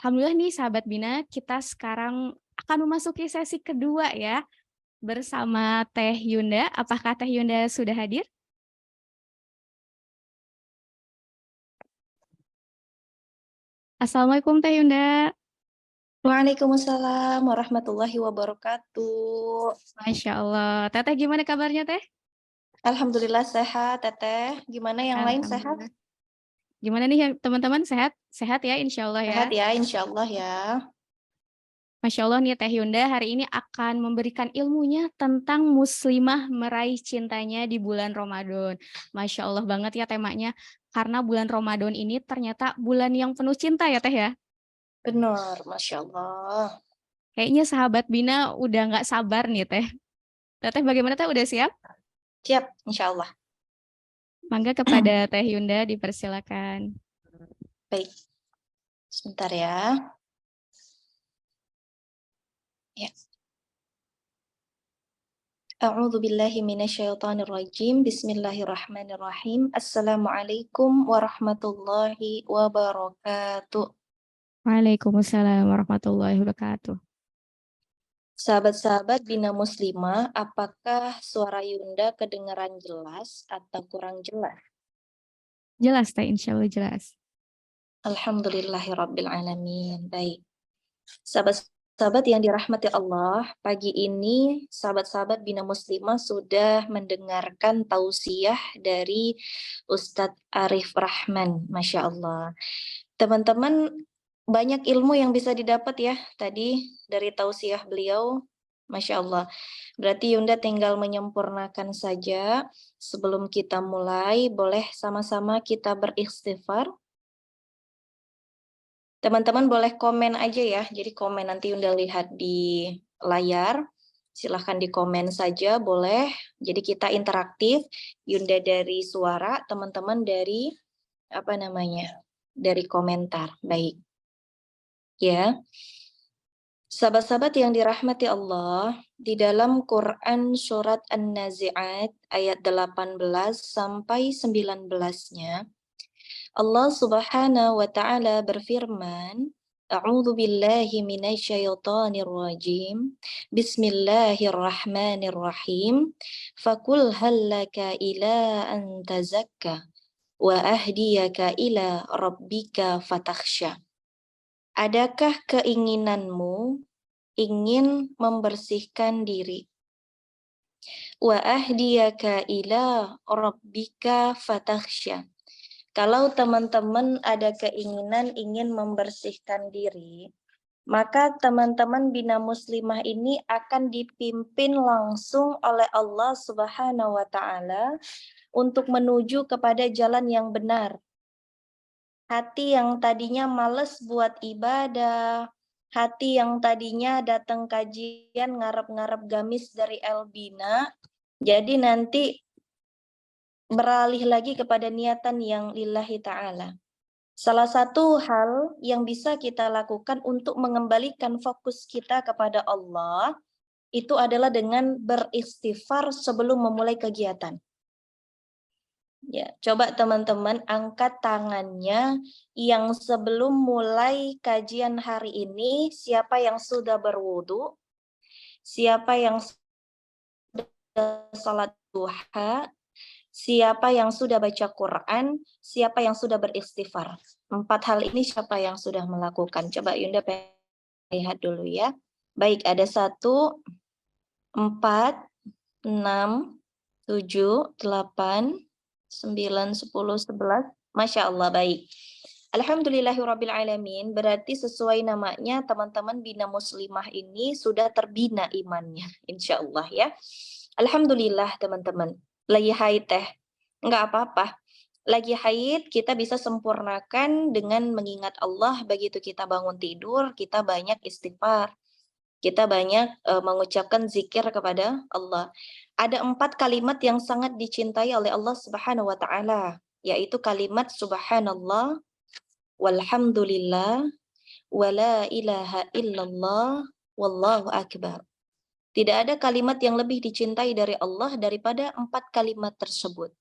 Alhamdulillah nih sahabat Bina, kita sekarang akan memasuki sesi kedua ya, bersama Teh Yunda. Apakah Teh Yunda sudah hadir? Assalamualaikum Teh Yunda. Waalaikumsalam warahmatullahi wabarakatuh. Masya Allah. Teteh gimana kabarnya Teh? Alhamdulillah sehat, Teteh. Gimana yang lain sehat? Alhamdulillah. Gimana nih teman-teman, sehat? Sehat ya insya Allah ya. Sehat ya, insya Allah ya. Masya Allah nih Teh Yunda hari ini akan memberikan ilmunya tentang muslimah meraih cintanya di bulan Ramadan. Masya Allah banget ya temanya, karena bulan Ramadan ini ternyata bulan yang penuh cinta ya Teh ya. Benar, Masya Allah. Kayaknya sahabat Bina udah nggak sabar nih Teh. Teteh bagaimana Teh, udah siap? Siap, insya Allah. Mangga kepada Teh Yunda dipersilakan. Baik, sebentar ya. Ya. A'udzu billahi minasyaitonir rajim. Bismillahirrahmanirrahim. Assalamualaikum warahmatullahi wabarakatuh. Waalaikumsalam warahmatullahi wabarakatuh. Sahabat-sahabat Bina Muslimah, apakah suara Yunda kedengaran jelas atau kurang jelas? Jelas Teh, insya Allah jelas. Alhamdulillahirabbil alamin. Baik. Sahabat-sahabat yang dirahmati Allah, pagi ini sahabat-sahabat Bina Muslimah sudah mendengarkan tausiah dari Ustadz Arif Rahman. Masya Allah. Teman-teman, banyak ilmu yang bisa didapat ya tadi dari tausiah beliau. Masya Allah. Berarti Yunda tinggal menyempurnakan saja. Sebelum kita mulai, boleh sama-sama kita beristighfar. Teman-teman boleh komen aja ya. Jadi komen nanti Yunda lihat di layar. Silahkan di komen saja, boleh. Jadi kita interaktif. Yunda dari suara, teman-teman dari apa namanya? Dari komentar. Baik. Ya. Sahabat-sahabat yang dirahmati Allah, di dalam Quran surat An-Nazi'at ayat 18 sampai 19-nya, Allah Subhanahu wa taala berfirman, A'udzu billahi minasyaitonir rajim. Bismillahirrahmanirrahim. Fakul hallaka ila an tazakka wa ahdiyaka ila rabbika fatakhsha. Adakah keinginanmu ingin membersihkan diri? Wa ahdiyaka ila rabbika fatakhsha. Kalau teman-teman ada keinginan ingin membersihkan diri, maka teman-teman Bina Muslimah ini akan dipimpin langsung oleh Allah Subhanahu wa taala untuk menuju kepada jalan yang benar. Hati yang tadinya males buat ibadah, hati yang tadinya datang kajian ngarep-ngarep gamis dari Elbina, jadi nanti beralih lagi kepada niatan yang lillahi ta'ala. Salah satu hal yang bisa kita lakukan untuk mengembalikan fokus kita kepada Allah, itu adalah dengan beristighfar sebelum memulai kegiatan. Ya, coba teman-teman angkat tangannya yang sebelum mulai kajian hari ini, siapa yang sudah berwudu, siapa yang sudah sholat duha, siapa yang sudah baca Quran, siapa yang sudah beristighfar. 4 hal ini siapa yang sudah melakukan? Coba Yunda lihat dulu ya. Baik, ada 1, 4, 6, 7, 8, 9, 10, 11. Masya Allah, baik. Alhamdulillahirrabbilalamin, berarti sesuai namanya teman-teman Bina Muslimah ini sudah terbina imannya, insya Allah ya. Alhamdulillah teman-teman, lagi haid teh, nggak apa-apa. Lagi haid kita bisa sempurnakan dengan mengingat Allah, begitu kita bangun tidur, kita banyak istighfar. Kita banyak mengucapkan zikir kepada Allah. Ada 4 kalimat yang sangat dicintai oleh Allah Subhanahu wa taala, yaitu kalimat subhanallah, walhamdulillah, wala ilaha illallah, wallahu akbar. Tidak ada kalimat yang lebih dicintai dari Allah daripada 4 kalimat tersebut.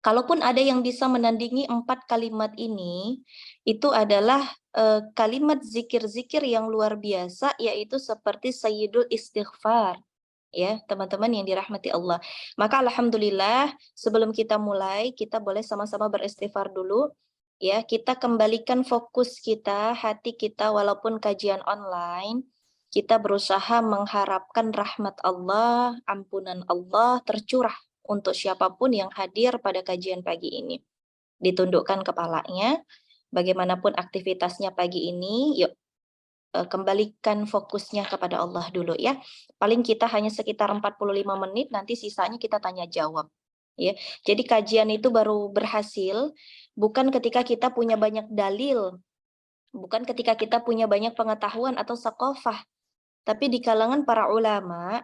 Kalaupun ada yang bisa menandingi 4 kalimat ini, itu adalah kalimat zikir-zikir yang luar biasa, yaitu seperti Sayyidul Istighfar, ya teman-teman yang dirahmati Allah. Maka alhamdulillah sebelum kita mulai, kita boleh sama-sama beristighfar dulu, ya. Kita kembalikan fokus kita, hati kita walaupun kajian online, kita berusaha mengharapkan rahmat Allah, ampunan Allah tercurah untuk siapapun yang hadir pada kajian pagi ini. Ditundukkan kepalanya, bagaimanapun aktivitasnya pagi ini, yuk kembalikan fokusnya kepada Allah dulu ya. Paling kita hanya sekitar 45 menit, nanti sisanya kita tanya jawab. Ya. Jadi kajian itu baru berhasil bukan ketika kita punya banyak dalil, bukan ketika kita punya banyak pengetahuan atau sakofah, tapi di kalangan para ulama,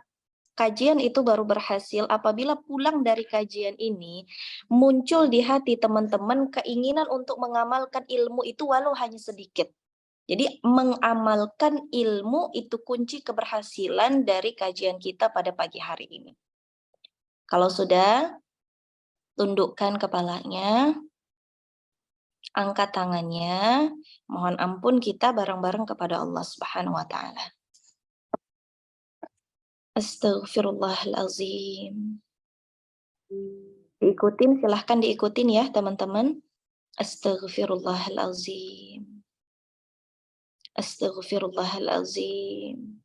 kajian itu baru berhasil apabila pulang dari kajian ini muncul di hati teman-teman keinginan untuk mengamalkan ilmu itu walau hanya sedikit. Jadi mengamalkan ilmu itu kunci keberhasilan dari kajian kita pada pagi hari ini. Kalau sudah, tundukkan kepalanya, angkat tangannya, mohon ampun kita bareng-bareng kepada Allah Subhanahu wa taala. Astaghfirullahalazim. Diikutin, silahkan diikutin ya teman-teman. Astaghfirullahalazim. Astaghfirullahalazim.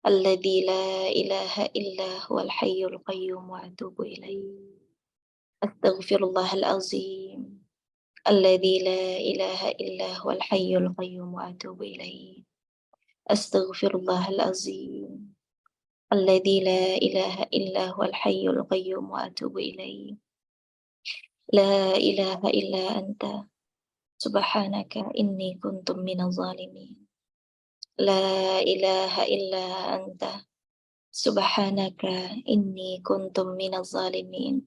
Alladzi la ilaha illa huwal hayyul qayyum wa atubu ilaih. Astaghfirullahalazim. Alladzi la ilaha illa huwal hayyul qayyum wa atubu ilaih. Astaghfirullahalazim. Alladzi la ilaha illa huwal hayyul qayyum wa atubu ilaih. La ilaha illa anta subhanaka inni kuntu minaz zalimin. La ilaha illa anta subhanaka inni kuntu minaz zalimin.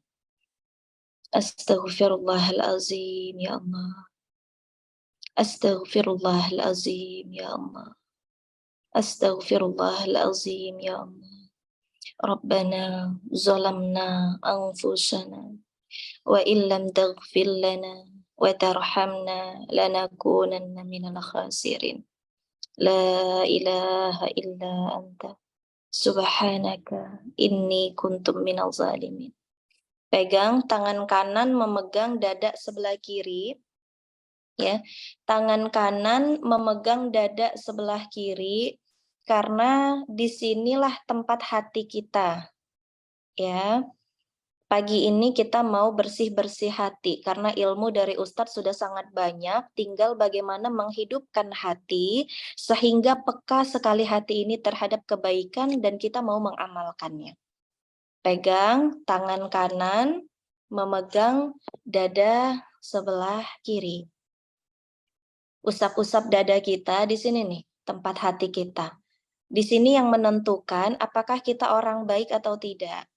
Astaghfirullahalazim ya Allah. Astaghfirullahalazim ya Allah. Astaghfirullahalazim ya Allah. Rabbana zalamna anfusana wa illam taghfir lana wa tarhamna lanakunanna minal khasirin. La ilaha illa anta subhanaka inni kuntu minal zalimin. Pegang tangan kanan memegang dada sebelah kiri, ya. Tangan kanan memegang dada sebelah kiri karena disinilah tempat hati kita, ya. Pagi ini kita mau bersih-bersih hati karena ilmu dari Ustadz sudah sangat banyak, tinggal bagaimana menghidupkan hati sehingga peka sekali hati ini terhadap kebaikan dan kita mau mengamalkannya. Pegang tangan kanan, memegang dada sebelah kiri. Usap-usap dada kita di sini nih, tempat hati kita. Di sini yang menentukan apakah kita orang baik atau tidak.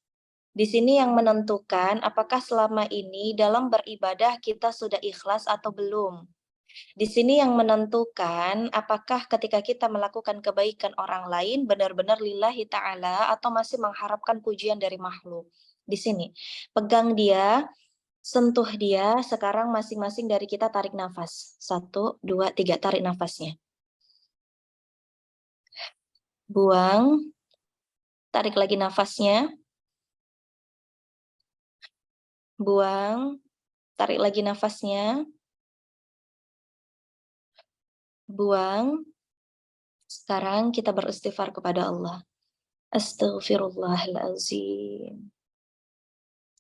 Di sini yang menentukan apakah selama ini dalam beribadah kita sudah ikhlas atau belum. Di sini yang menentukan apakah ketika kita melakukan kebaikan orang lain benar-benar lillahi ta'ala atau masih mengharapkan pujian dari makhluk. Di sini, pegang dia, sentuh dia, sekarang masing-masing dari kita tarik nafas. 1, 2, 3, tarik nafasnya. Buang, tarik lagi nafasnya. Buang, tarik lagi nafasnya. Buang. Sekarang kita beristighfar kepada Allah. Astaghfirullahalazim.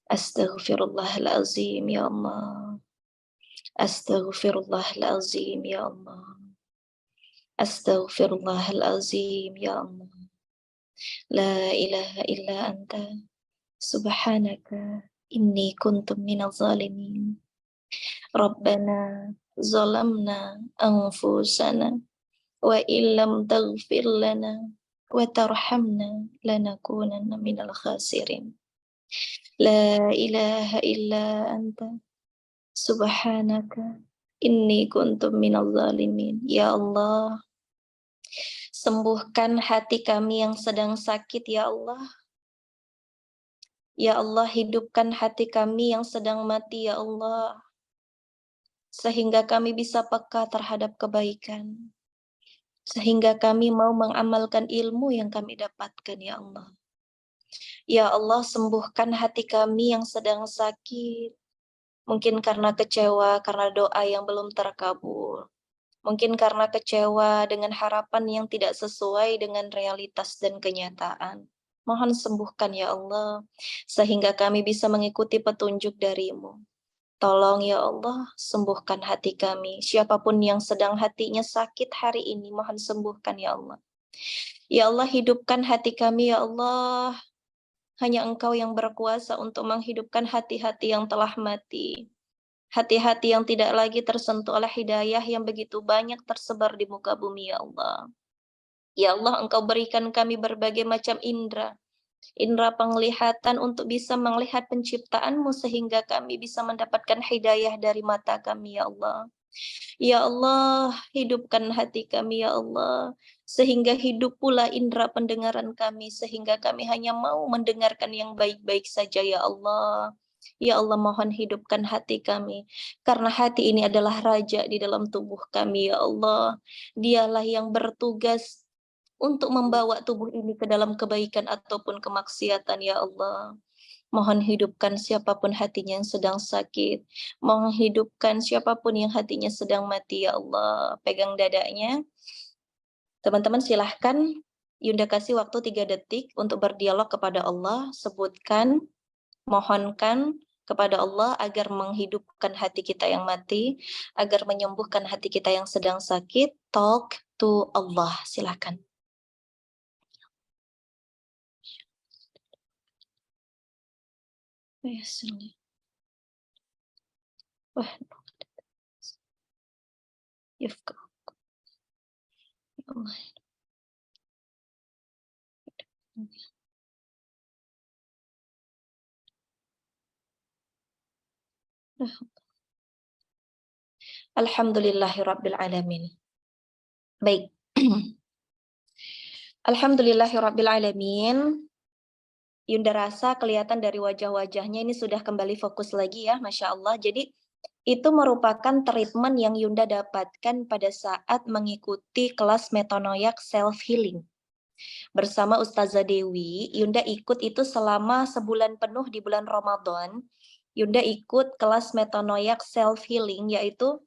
Astaghfirullahalazim ya Allah. Astaghfirullahalazim ya Allah. Astaghfirullahalazim ya Allah. La ilaha illa anta subhanaka inni kuntu minaz zalimin. Rabbana zalamna anfusana wa illam taghfir lana wa tarhamna lanakunanna minal khasirin. La ilaha illa anta subhanaka inni kuntu minal zalimin. Ya Allah, sembuhkan hati kami yang sedang sakit ya Allah. Ya Allah, hidupkan hati kami yang sedang mati, ya Allah, sehingga kami bisa peka terhadap kebaikan, sehingga kami mau mengamalkan ilmu yang kami dapatkan, ya Allah. Ya Allah, sembuhkan hati kami yang sedang sakit, mungkin karena kecewa, karena doa yang belum terkabul. Mungkin karena kecewa dengan harapan yang tidak sesuai dengan realitas dan kenyataan. Mohon sembuhkan ya Allah, sehingga kami bisa mengikuti petunjuk dari-Mu. Tolong ya Allah, sembuhkan hati kami. Siapapun yang sedang hatinya sakit hari ini, mohon sembuhkan ya Allah. Ya Allah, hidupkan hati kami ya Allah. Hanya Engkau yang berkuasa untuk menghidupkan hati-hati yang telah mati. Hati-hati yang tidak lagi tersentuh oleh hidayah yang begitu banyak tersebar di muka bumi, ya Allah. Ya Allah, Engkau berikan kami berbagai macam indera. Indera penglihatan untuk bisa melihat penciptaan-Mu sehingga kami bisa mendapatkan hidayah dari mata kami, ya Allah. Ya Allah, hidupkan hati kami, ya Allah. Sehingga hidup pula indera pendengaran kami, sehingga kami hanya mau mendengarkan yang baik-baik saja, ya Allah. Ya Allah, mohon hidupkan hati kami. Karena hati ini adalah raja di dalam tubuh kami, ya Allah. Dialah yang bertugas untuk membawa tubuh ini ke dalam kebaikan ataupun kemaksiatan, ya Allah. Mohon hidupkan siapapun hatinya yang sedang sakit. Mohon hidupkan siapapun yang hatinya sedang mati, ya Allah. Pegang dadanya. Teman-teman silahkan, Yunda kasih waktu 3 detik untuk berdialog kepada Allah. Sebutkan, mohonkan kepada Allah agar menghidupkan hati kita yang mati, agar menyembuhkan hati kita yang sedang sakit. Talk to Allah. Silahkan. Yes. Wah, yufka. Ya Allah. Alhamdulillahirabbil alamin. Baik. Alhamdulillahirabbil alamin. Yunda rasa kelihatan dari wajah-wajahnya ini sudah kembali fokus lagi ya, Masya Allah. Jadi itu merupakan treatment yang Yunda dapatkan pada saat mengikuti kelas metanoyak self-healing. Bersama Ustazah Dewi, Yunda ikut itu selama sebulan penuh di bulan Ramadan. Yunda ikut kelas metanoyak self-healing, yaitu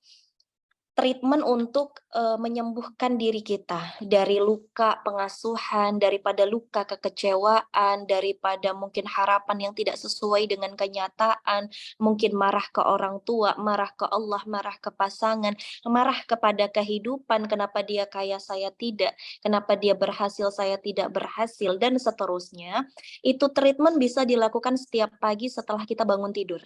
treatment untuk menyembuhkan diri kita dari luka pengasuhan, daripada luka kekecewaan, daripada mungkin harapan yang tidak sesuai dengan kenyataan, mungkin marah ke orang tua, marah ke Allah, marah ke pasangan, marah kepada kehidupan, kenapa dia kaya saya tidak, kenapa dia berhasil saya tidak berhasil, dan seterusnya. Itu treatment bisa dilakukan setiap pagi setelah kita bangun tidur.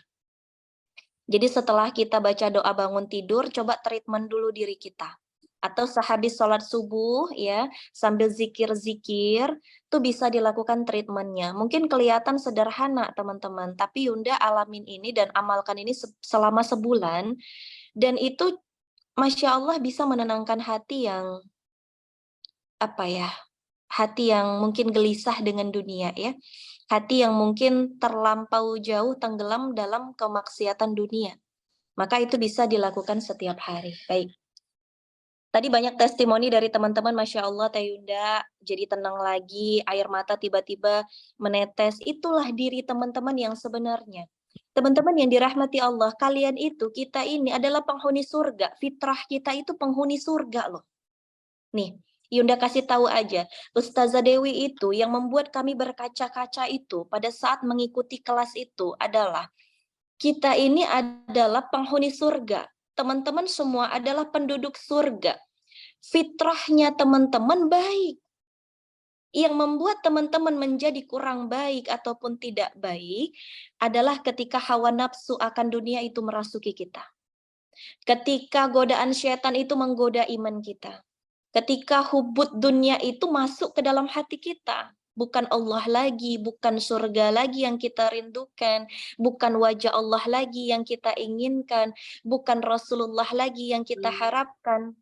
Jadi setelah kita baca doa bangun tidur, coba treatment dulu diri kita. Atau sehabis sholat subuh ya, sambil zikir-zikir, tuh bisa dilakukan treatmentnya. Mungkin kelihatan sederhana teman-teman, tapi Yunda alamin ini dan amalkan ini selama sebulan, dan itu Masya Allah bisa menenangkan hati yang, apa ya, hati yang mungkin gelisah dengan dunia ya. Hati yang mungkin terlampau jauh tenggelam dalam kemaksiatan dunia. Maka itu bisa dilakukan setiap hari. Baik. Tadi banyak testimoni dari teman-teman, Masya Allah, Teh Yunda, jadi tenang lagi, air mata tiba-tiba menetes. Itulah diri teman-teman yang sebenarnya. Teman-teman yang dirahmati Allah, kalian itu, kita ini adalah penghuni surga. Fitrah kita itu penghuni surga loh. Nih, Yunda kasih tahu aja, Ustazah Dewi itu yang membuat kami berkaca-kaca itu pada saat mengikuti kelas itu adalah kita ini adalah penghuni surga. Teman-teman semua adalah penduduk surga. Fitrahnya teman-teman baik. Yang membuat teman-teman menjadi kurang baik ataupun tidak baik adalah ketika hawa nafsu akan dunia itu merasuki kita. Ketika godaan syaitan itu menggoda iman kita. Ketika hubud dunia itu masuk ke dalam hati kita. Bukan Allah lagi, bukan surga lagi yang kita rindukan, bukan wajah Allah lagi yang kita inginkan, bukan Rasulullah lagi yang kita harapkan.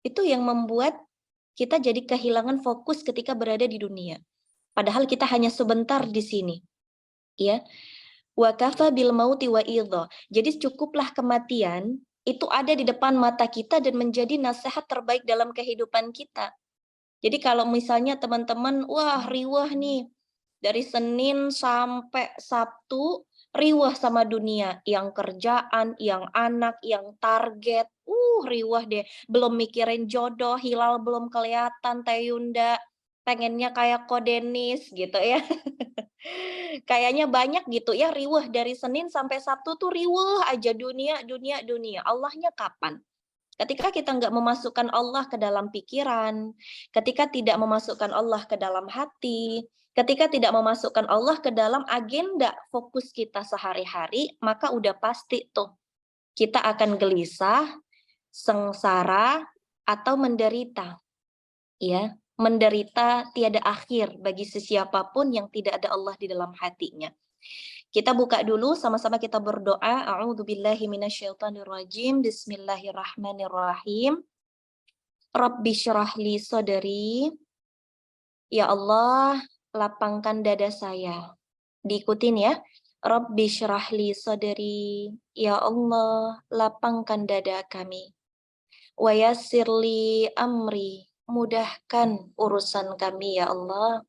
Itu yang membuat kita jadi kehilangan fokus ketika berada di dunia. Padahal kita hanya sebentar di sini. Ya. Wa kafa bil mauti wa idha. Jadi cukuplah kematian itu ada di depan mata kita dan menjadi nasihat terbaik dalam kehidupan kita. Jadi kalau misalnya teman-teman, wah riwah nih, dari Senin sampai Sabtu, riwah sama dunia, yang kerjaan, yang anak, yang target, riwah deh. Belum mikirin jodoh, hilal belum kelihatan, Teh Yunda, pengennya kayak Ko Denis gitu ya. Kayaknya banyak gitu ya, riwah dari Senin sampai Sabtu tuh riwah aja dunia, dunia, dunia. Allahnya kapan? Ketika kita nggak memasukkan Allah ke dalam pikiran, ketika tidak memasukkan Allah ke dalam hati, ketika tidak memasukkan Allah ke dalam agenda fokus kita sehari-hari, maka udah pasti tuh kita akan gelisah, sengsara, atau menderita. Ya, menderita tiada akhir bagi sesiapapun yang tidak ada Allah di dalam hatinya. Kita buka dulu sama-sama kita berdoa. A'udzubillahi minasyaitonirrajim. Bismillahirrahmanirrahim. Rabbi syrahli sadri. Ya Allah, lapangkan dada saya. Diikutin ya. Rabbi syrahli sadri. Ya Allah, lapangkan dada kami. Wa yassirli amri. Mudahkan urusan kami ya Allah.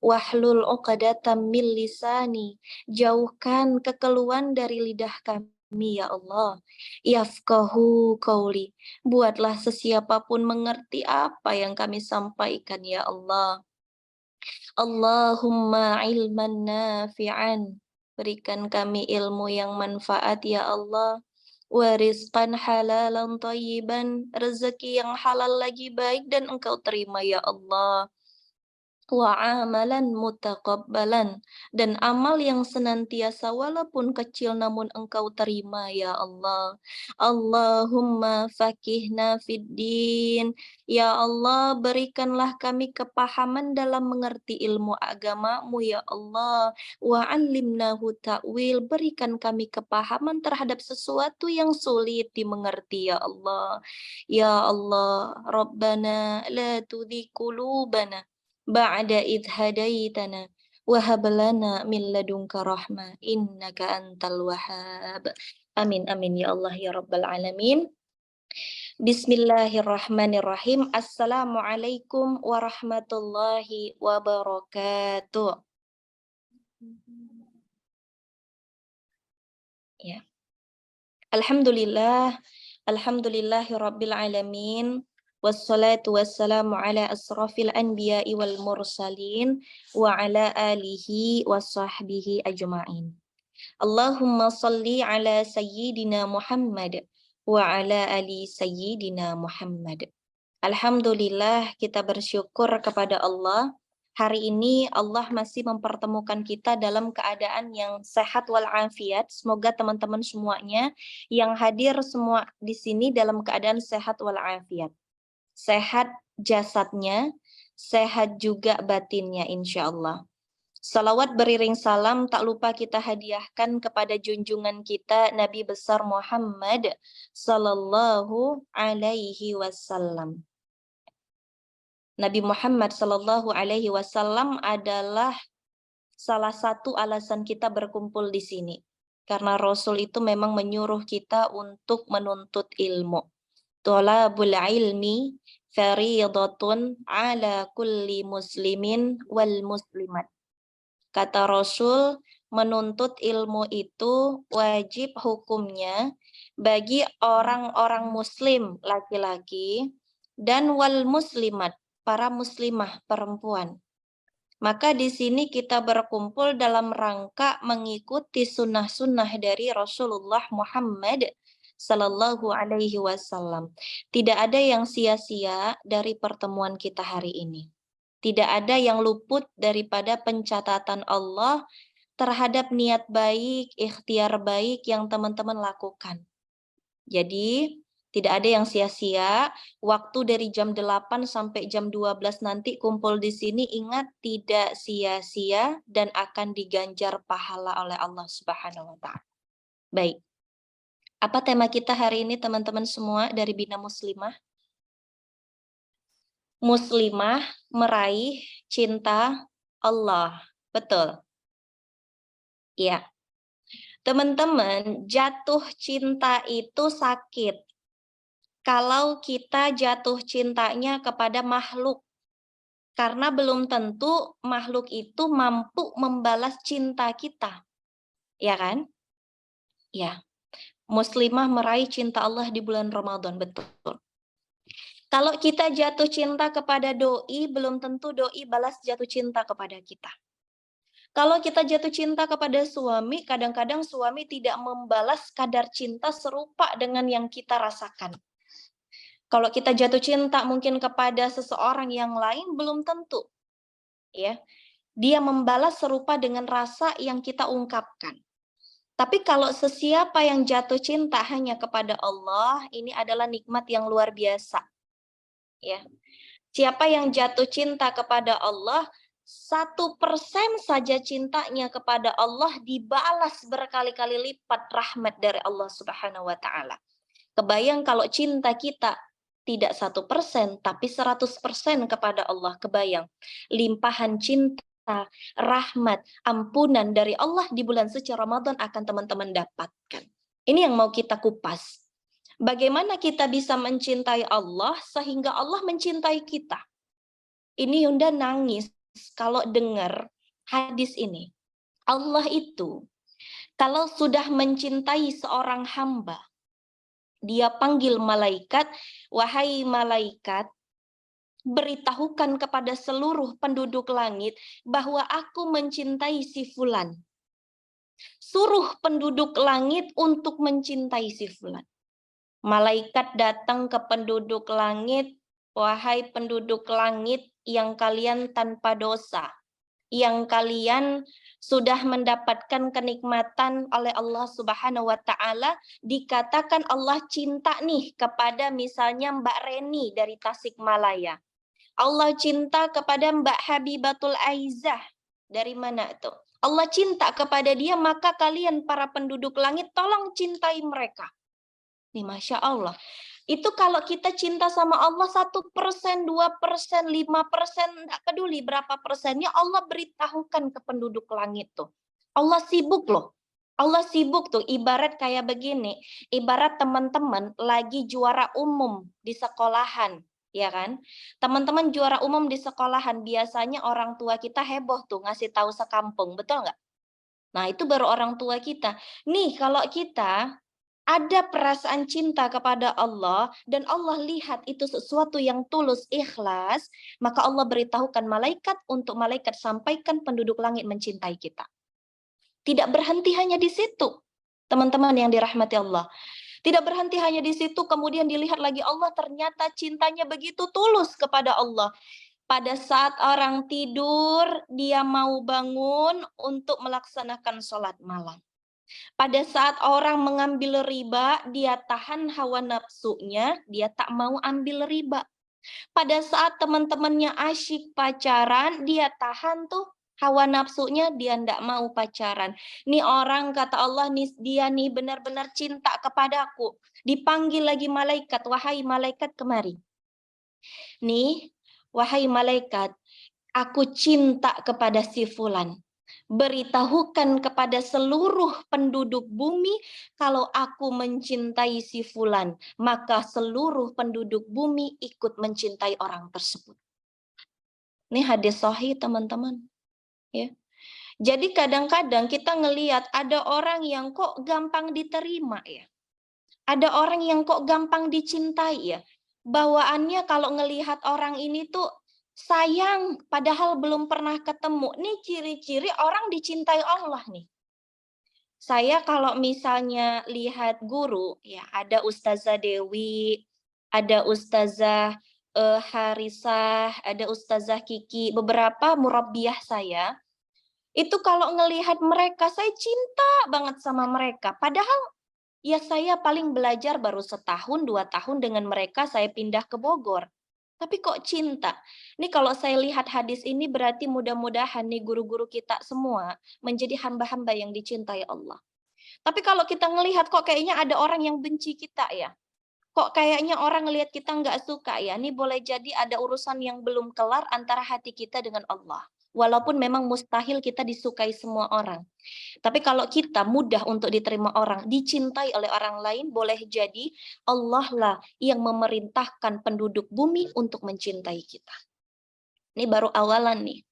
Wahlul 'uqdatam min lisani. Jauhkan kekeluhan dari lidah kami ya Allah. Yafqahu qauli. Buatlah sesiapapun mengerti apa yang kami sampaikan ya Allah. Allahumma ilman nafi'an. Berikan kami ilmu yang manfaat ya Allah. Warizqan halalan thayyiban. Rezeki yang halal lagi baik dan engkau terima ya Allah. Wa amalan mutaqabbalan, dan amal yang senantiasa walaupun kecil namun engkau terima ya Allah. Allahumma fakihna fid din. Ya Allah, berikanlah kami kepahaman dalam mengerti ilmu agamamu ya Allah. Wa 'allimnahu ta'wil, berikan kami kepahaman terhadap sesuatu yang sulit dimengerti ya Allah. Ya Allah, Rabbana la tudzi qulubana ba'da idh hadaitana wa hab lana min ladunka rahmah innaka antal wahhab. Amin amin ya Allah ya rabbal alamin. Bismillahirrahmanirrahim. Assalamualaikum warahmatullahi wabarakatuh. Ya. Alhamdulillah, alhamdulillahi rabbil alamin. Wassalatu wassalamu ala asrafil anbiya'i wal mursalin wa ala alihi wa sahbihi ajma'in. Allahumma salli ala sayyidina Muhammad wa ala ali sayyidina Muhammad. Alhamdulillah, kita bersyukur kepada Allah. Hari ini Allah masih mempertemukan kita dalam keadaan yang sehat walafiat. Semoga teman-teman semuanya yang hadir semua di sini dalam keadaan sehat walafiat. Sehat jasadnya, sehat juga batinnya insya Allah. Salawat beriring salam tak lupa kita hadiahkan kepada junjungan kita Nabi besar Muhammad sallallahu alaihi wasallam. Nabi Muhammad sallallahu alaihi wasallam adalah salah satu alasan kita berkumpul di sini. Karena Rasul itu memang menyuruh kita untuk menuntut ilmu. Thalabul ilmi fariidatun ala kulli muslimin wal muslimat. Kata Rasul, menuntut ilmu itu wajib hukumnya bagi orang-orang muslim laki-laki dan wal muslimat, para muslimah perempuan. Maka di sini kita berkumpul dalam rangka mengikuti sunnah-sunnah dari Rasulullah Muhammad Sallallahu Alaihi Wasallam. Tidak ada yang sia-sia dari pertemuan kita hari ini. Tidak ada yang luput daripada pencatatan Allah terhadap niat baik, ikhtiar baik yang teman-teman lakukan. Jadi, tidak ada yang sia-sia. Waktu dari jam 8 sampai jam 12 nanti kumpul di sini, ingat tidak sia-sia dan akan diganjar pahala oleh Allah Subhanahu wa taala. Baik. Apa tema kita hari ini teman-teman semua dari Bina Muslimah? Muslimah meraih cinta Allah. Betul. Ya, teman-teman, jatuh cinta itu sakit. Kalau kita jatuh cintanya kepada makhluk, karena belum tentu makhluk itu mampu membalas cinta kita, ya kan? Ya, muslimah meraih cinta Allah di bulan Ramadan, betul. Kalau kita jatuh cinta kepada doi, belum tentu doi balas jatuh cinta kepada kita. Kalau kita jatuh cinta kepada suami, kadang-kadang suami tidak membalas kadar cinta serupa dengan yang kita rasakan. Kalau kita jatuh cinta mungkin kepada seseorang yang lain, belum tentu, ya. Dia membalas serupa dengan rasa yang kita ungkapkan. Tapi kalau sesiapa yang jatuh cinta hanya kepada Allah, ini adalah nikmat yang luar biasa, ya. Siapa yang jatuh cinta kepada Allah, 1% saja cintanya kepada Allah dibalas berkali-kali lipat rahmat dari Allah Subhanahu wa Ta'ala. Kebayang kalau cinta kita tidak 1%, tapi 100% kepada Allah. Kebayang limpahan cinta, rahmat, ampunan dari Allah di bulan suci Ramadan akan teman-teman dapatkan. Ini yang mau kita kupas. Bagaimana kita bisa mencintai Allah sehingga Allah mencintai kita. Ini Yunda nangis kalau dengar hadis ini. Allah itu kalau sudah mencintai seorang hamba, dia panggil malaikat, wahai malaikat, beritahukan kepada seluruh penduduk langit bahwa aku mencintai si fulan. Suruh penduduk langit untuk mencintai si fulan. Malaikat datang ke penduduk langit, wahai penduduk langit yang kalian tanpa dosa, yang kalian sudah mendapatkan kenikmatan oleh Allah Subhanahu wa Ta'ala, dikatakan Allah cinta nih kepada misalnya Mbak Reni dari Tasikmalaya. Allah cinta kepada Mbak Habibatul Aizah dari mana itu? Allah cinta kepada dia, maka kalian para penduduk langit tolong cintai mereka. Nih, Masya Allah. Itu kalau kita cinta sama Allah 1%, 2%, 5%, enggak peduli berapa persennya, Allah beritahukan ke penduduk langit tuh. Allah sibuk loh. Allah sibuk tuh, ibarat kayak begini. Ibarat teman-teman lagi juara umum di sekolahan, ya kan? Teman-teman juara umum di sekolahan, biasanya orang tua kita heboh tuh ngasih tahu sekampung, betul nggak? Nah, itu baru orang tua kita. Nih, kalau kita ada perasaan cinta kepada Allah dan Allah lihat itu sesuatu yang tulus, ikhlas, maka Allah beritahukan malaikat untuk malaikat sampaikan penduduk langit mencintai kita. Tidak berhenti hanya di situ, teman-teman yang dirahmati Allah. Tidak berhenti hanya di situ, kemudian dilihat lagi Allah ternyata cintanya begitu tulus kepada Allah. Pada saat orang tidur, dia mau bangun untuk melaksanakan sholat malam. Pada saat orang mengambil riba, dia tahan hawa nafsunya, dia tak mau ambil riba. Pada saat teman-temannya asyik pacaran, dia tahan tuh hawa nafsunya, dia ndak mau pacaran. Nih orang kata Allah, nih dia nih benar-benar cinta kepadaku. Dipanggil lagi malaikat, wahai malaikat kemari. Nih, wahai malaikat, aku cinta kepada si fulan. Beritahukan kepada seluruh penduduk bumi kalau aku mencintai si fulan, maka seluruh penduduk bumi ikut mencintai orang tersebut. Ini hadis sahih, teman-teman, ya. Jadi kadang-kadang kita ngelihat ada orang yang kok gampang diterima, ya. Ada orang yang kok gampang dicintai, ya. Bawaannya kalau ngelihat orang ini tuh sayang, padahal belum pernah ketemu. Nih ciri-ciri orang dicintai Allah nih. Saya kalau misalnya lihat guru, ya ada Ustazah Dewi, ada Ustazah Harisah, ada Ustazah Kiki, beberapa murabbiyah saya, itu kalau ngelihat mereka, saya cinta banget sama mereka. Padahal ya saya paling belajar baru setahun, 2 tahun dengan mereka, saya pindah ke Bogor. Tapi kok cinta? Ini kalau saya lihat hadis ini berarti mudah-mudahan nih guru-guru kita semua menjadi hamba-hamba yang dicintai Allah. Tapi kalau kita ngelihat kok kayaknya ada orang yang benci kita ya. Kok kayaknya orang ngelihat kita nggak suka ya. Ini boleh jadi ada urusan yang belum kelar antara hati kita dengan Allah. Walaupun memang mustahil kita disukai semua orang. Tapi kalau kita mudah untuk diterima orang, dicintai oleh orang lain, boleh jadi Allah lah yang memerintahkan penduduk bumi untuk mencintai kita. Ini baru awalan nih.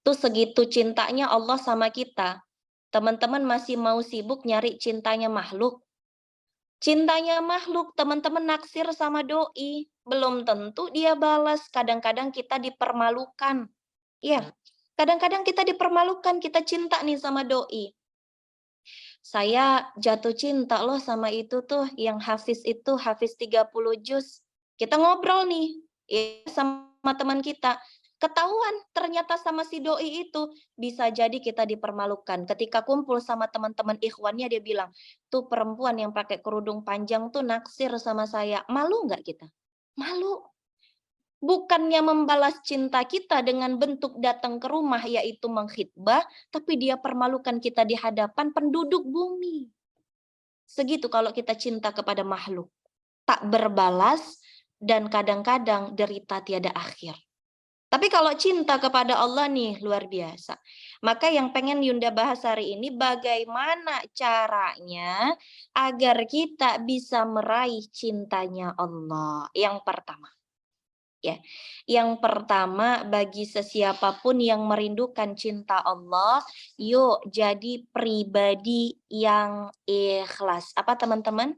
Tuh segitu cintanya Allah sama kita. Teman-teman masih mau sibuk nyari cintanya makhluk. Cintanya makhluk, teman-teman naksir sama doi. Belum tentu dia balas. Kadang-kadang kita dipermalukan. Iya, kadang-kadang kita dipermalukan, kita cinta nih sama doi. Saya jatuh cinta loh sama itu tuh, yang Hafiz itu, Hafiz 30 juz. Kita ngobrol nih, ya, sama teman kita. Ketahuan ternyata sama si doi itu, bisa jadi kita dipermalukan. Ketika kumpul sama teman-teman ikhwannya, dia bilang, tuh perempuan yang pakai kerudung panjang tuh naksir sama saya. Malu nggak kita? Malu. Bukannya membalas cinta kita dengan bentuk datang ke rumah, yaitu mengkhitbah, tapi dia permalukan kita di hadapan penduduk bumi. Segitu kalau kita cinta kepada makhluk. Tak berbalas dan kadang-kadang derita tiada akhir. Tapi kalau cinta kepada Allah nih, luar biasa. Maka yang pengen Yunda bahas hari ini, bagaimana caranya agar kita bisa meraih cintanya Allah. Yang pertama. Ya, yang pertama bagi sesiapapun yang merindukan cinta Allah, yuk jadi pribadi yang ikhlas. Apa teman-teman?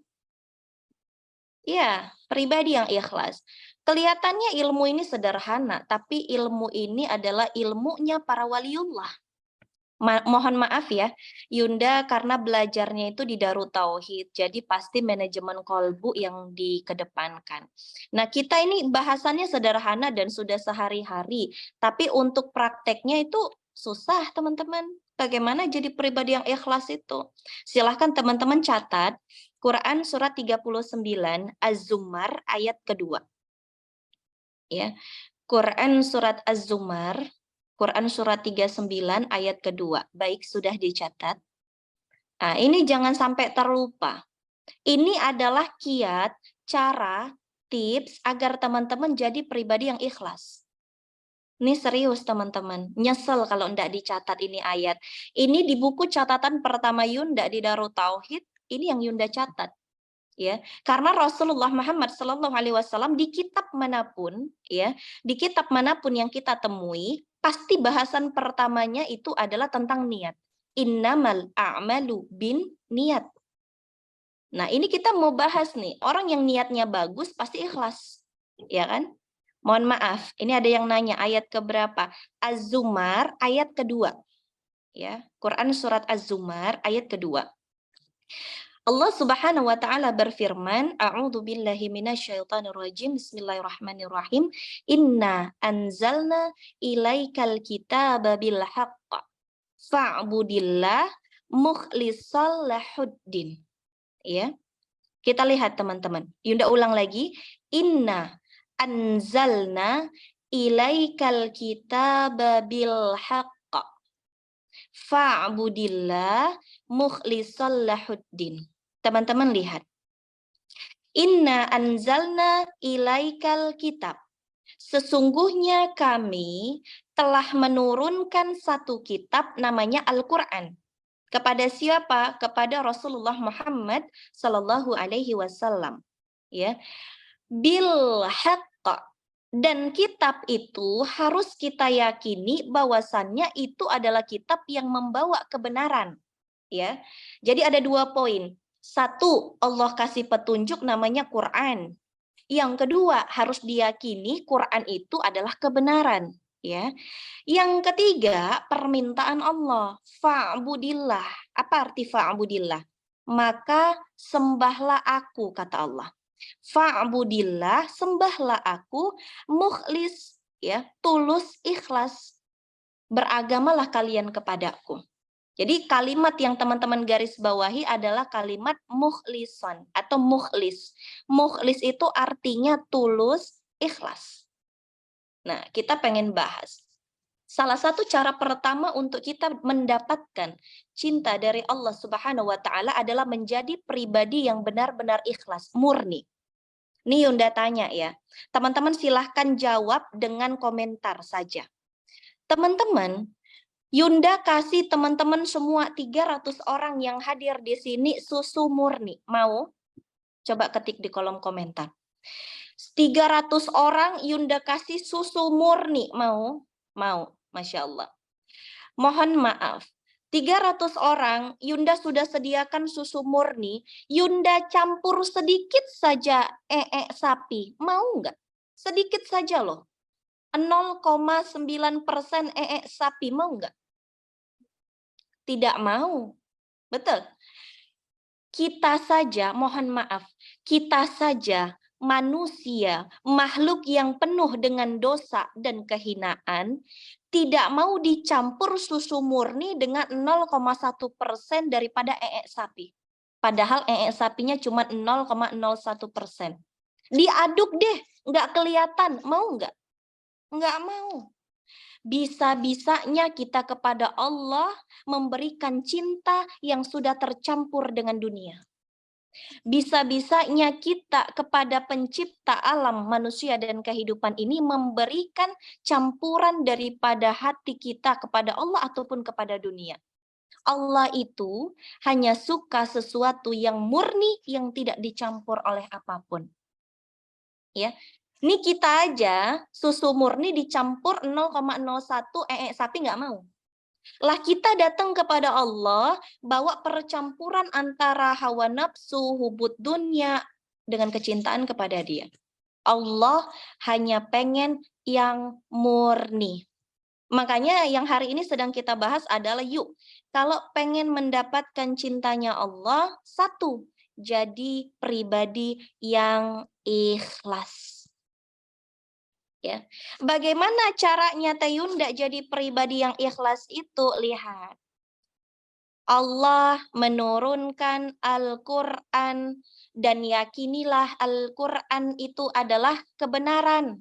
Ya, pribadi yang ikhlas. Kelihatannya ilmu ini sederhana, tapi ilmu ini adalah ilmunya para waliullah. Mohon maaf ya, Yunda karena belajarnya itu di Darut Tauhid, jadi pasti manajemen kolbu yang dikedepankan. Nah, kita ini bahasannya sederhana dan sudah sehari-hari, tapi untuk prakteknya itu susah, teman-teman. Bagaimana jadi pribadi yang ikhlas itu? Silahkan teman-teman catat, Quran surat 39, Az-Zumar ayat kedua. Ya, Quran surat Az-Zumar, Quran surat 39 ayat kedua. Baik, sudah dicatat. Nah, ini jangan sampai terlupa. Ini adalah kiat, cara, tips agar teman-teman jadi pribadi yang ikhlas. Ini serius teman-teman. Nyesel kalau tidak dicatat ini ayat. Ini di buku catatan pertama Yunda di Darut Tauhid. Ini yang Yunda catat. Ya, karena Rasulullah Muhammad Sallallahu Alaihi Wasallam di kitab manapun, ya, di kitab manapun yang kita temui, pasti bahasan pertamanya itu adalah tentang niat. Innamal a'malu bin niat. Nah, ini kita mau bahas nih, orang yang niatnya bagus pasti ikhlas, ya kan? Mohon maaf, ini ada yang nanya ayat keberapa? Az-Zumar ayat kedua, ya, Quran surat Az-Zumar ayat kedua. Allah Subhanahu wa taala berfirman, A'udzu billahi minasyaitonir rajim. Bismillahirrahmanirrahim. Inna anzalna ilaikal kitaba bil haqq. Fa'budillah mukhlishal lahuddin. Ya. Kita lihat teman-teman. Yunda ulang lagi. Inna anzalna ilaikal kitaba bil haqq. Fa'budillah mukhlishal lahuddin. Teman-teman lihat. Inna anzalna ilaikal kitab. Sesungguhnya kami telah menurunkan satu kitab namanya Al-Quran. Kepada siapa? Kepada Rasulullah Muhammad Sallallahu Alaihi Wasallam. Ya, bil haqq. Dan kitab itu harus kita yakini bahwasannya itu adalah kitab yang membawa kebenaran. Ya, jadi ada 2 poin. Satu, Allah kasih petunjuk namanya Quran. Yang kedua, harus diyakini Quran itu adalah kebenaran. Ya. Yang ketiga, permintaan Allah. Fa'budillah. Apa arti fa'budillah? Maka sembahlah aku, kata Allah. Fa'budillah, sembahlah aku, mukhlis, ya, tulus, ikhlas. Beragamalah kalian kepadaku. Jadi kalimat yang teman-teman garis bawahi adalah kalimat mukhlisan atau mukhlis. Mukhlis itu artinya tulus, ikhlas. Nah, kita pengen bahas. Salah satu cara pertama untuk kita mendapatkan cinta dari Allah Subhanahu wa taala adalah menjadi pribadi yang benar-benar ikhlas, murni. Nih Yunda tanya ya. Teman-teman silahkan jawab dengan komentar saja. Teman-teman, Yunda kasih teman-teman semua 300 orang yang hadir di sini susu murni. Mau? Coba ketik di kolom komentar. 300 orang Yunda kasih susu murni. Mau? Mau. Masya Allah. Mohon maaf. 300 orang Yunda sudah sediakan susu murni. Yunda campur sedikit saja sapi. Mau nggak? Sedikit saja loh. 0,9% sapi. Mau nggak? Tidak mau. Betul. Kita saja, mohon maaf, kita saja manusia, makhluk yang penuh dengan dosa dan kehinaan, tidak mau dicampur susu murni dengan 0,1% daripada sapi. Padahal sapinya cuma 0,01%. Diaduk deh, nggak kelihatan. Mau nggak? Nggak mau. Bisa-bisanya kita kepada Allah memberikan cinta yang sudah tercampur dengan dunia. Bisa-bisanya kita kepada pencipta alam manusia dan kehidupan ini memberikan campuran daripada hati kita kepada Allah ataupun kepada dunia. Allah itu hanya suka sesuatu yang murni yang tidak dicampur oleh apapun. Ya. Ini kita aja susu murni dicampur 0,01 sapi nggak mau. Lah kita datang kepada Allah bawa percampuran antara hawa nafsu, hubud dunia dengan kecintaan kepada Dia. Allah hanya pengen yang murni. Makanya yang hari ini sedang kita bahas adalah yuk, kalau pengen mendapatkan cintanya Allah, satu, jadi pribadi yang ikhlas. Ya. Bagaimana caranya Teh Yunda jadi pribadi yang ikhlas itu? Lihat. Allah menurunkan Al-Quran dan yakinilah Al-Quran itu adalah kebenaran.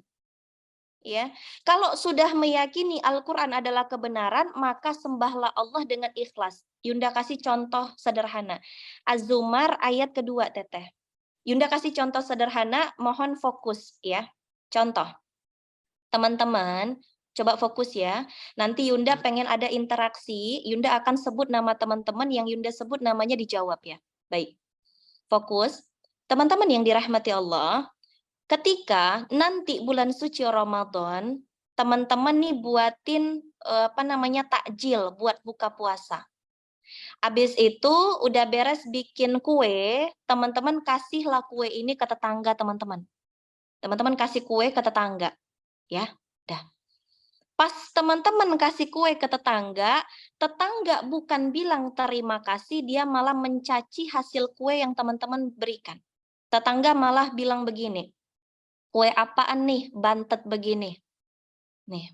Ya, kalau sudah meyakini Al-Quran adalah kebenaran, maka sembahlah Allah dengan ikhlas. Yunda kasih contoh sederhana. Az-Zumar ayat kedua, Teteh. Yunda kasih contoh sederhana, mohon fokus ya. Contoh. Teman-teman, coba fokus ya. Nanti Yunda pengen ada interaksi, Yunda akan sebut nama teman-teman, yang Yunda sebut namanya dijawab ya. Baik, fokus. Teman-teman yang dirahmati Allah, ketika nanti bulan suci Ramadan, teman-teman nih buatin takjil buat buka puasa. Habis itu udah beres bikin kue, teman-teman kasihlah kue ini ke tetangga teman-teman. Teman-teman kasih kue ke tetangga. Ya, dah. Pas teman-teman kasih kue ke tetangga, tetangga bukan bilang terima kasih, dia malah mencaci hasil kue yang teman-teman berikan. Tetangga malah bilang begini, kue apaan nih, bantet begini. Nih,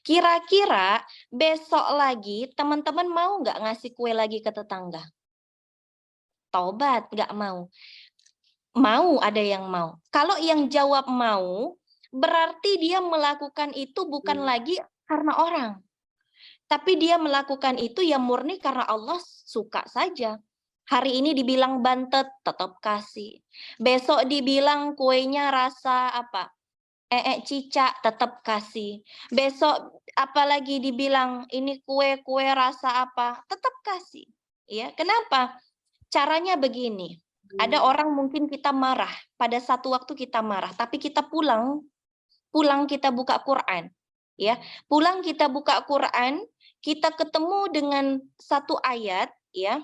kira-kira besok lagi teman-teman mau nggak ngasih kue lagi ke tetangga? Tobat, nggak mau. Mau, ada yang mau. Kalau yang jawab mau, berarti dia melakukan itu bukan lagi karena orang. Tapi dia melakukan itu yang murni karena Allah suka saja. Hari ini dibilang bantet, tetap kasih. Besok dibilang kuenya rasa apa? Cicak, tetap kasih. Besok apalagi dibilang ini kue rasa apa? Tetap kasih. Ya, kenapa? Caranya begini. Ada orang mungkin kita marah, pada satu waktu kita marah, tapi kita pulang kita buka Quran, ya. Pulang kita buka Quran, kita ketemu dengan satu ayat, ya.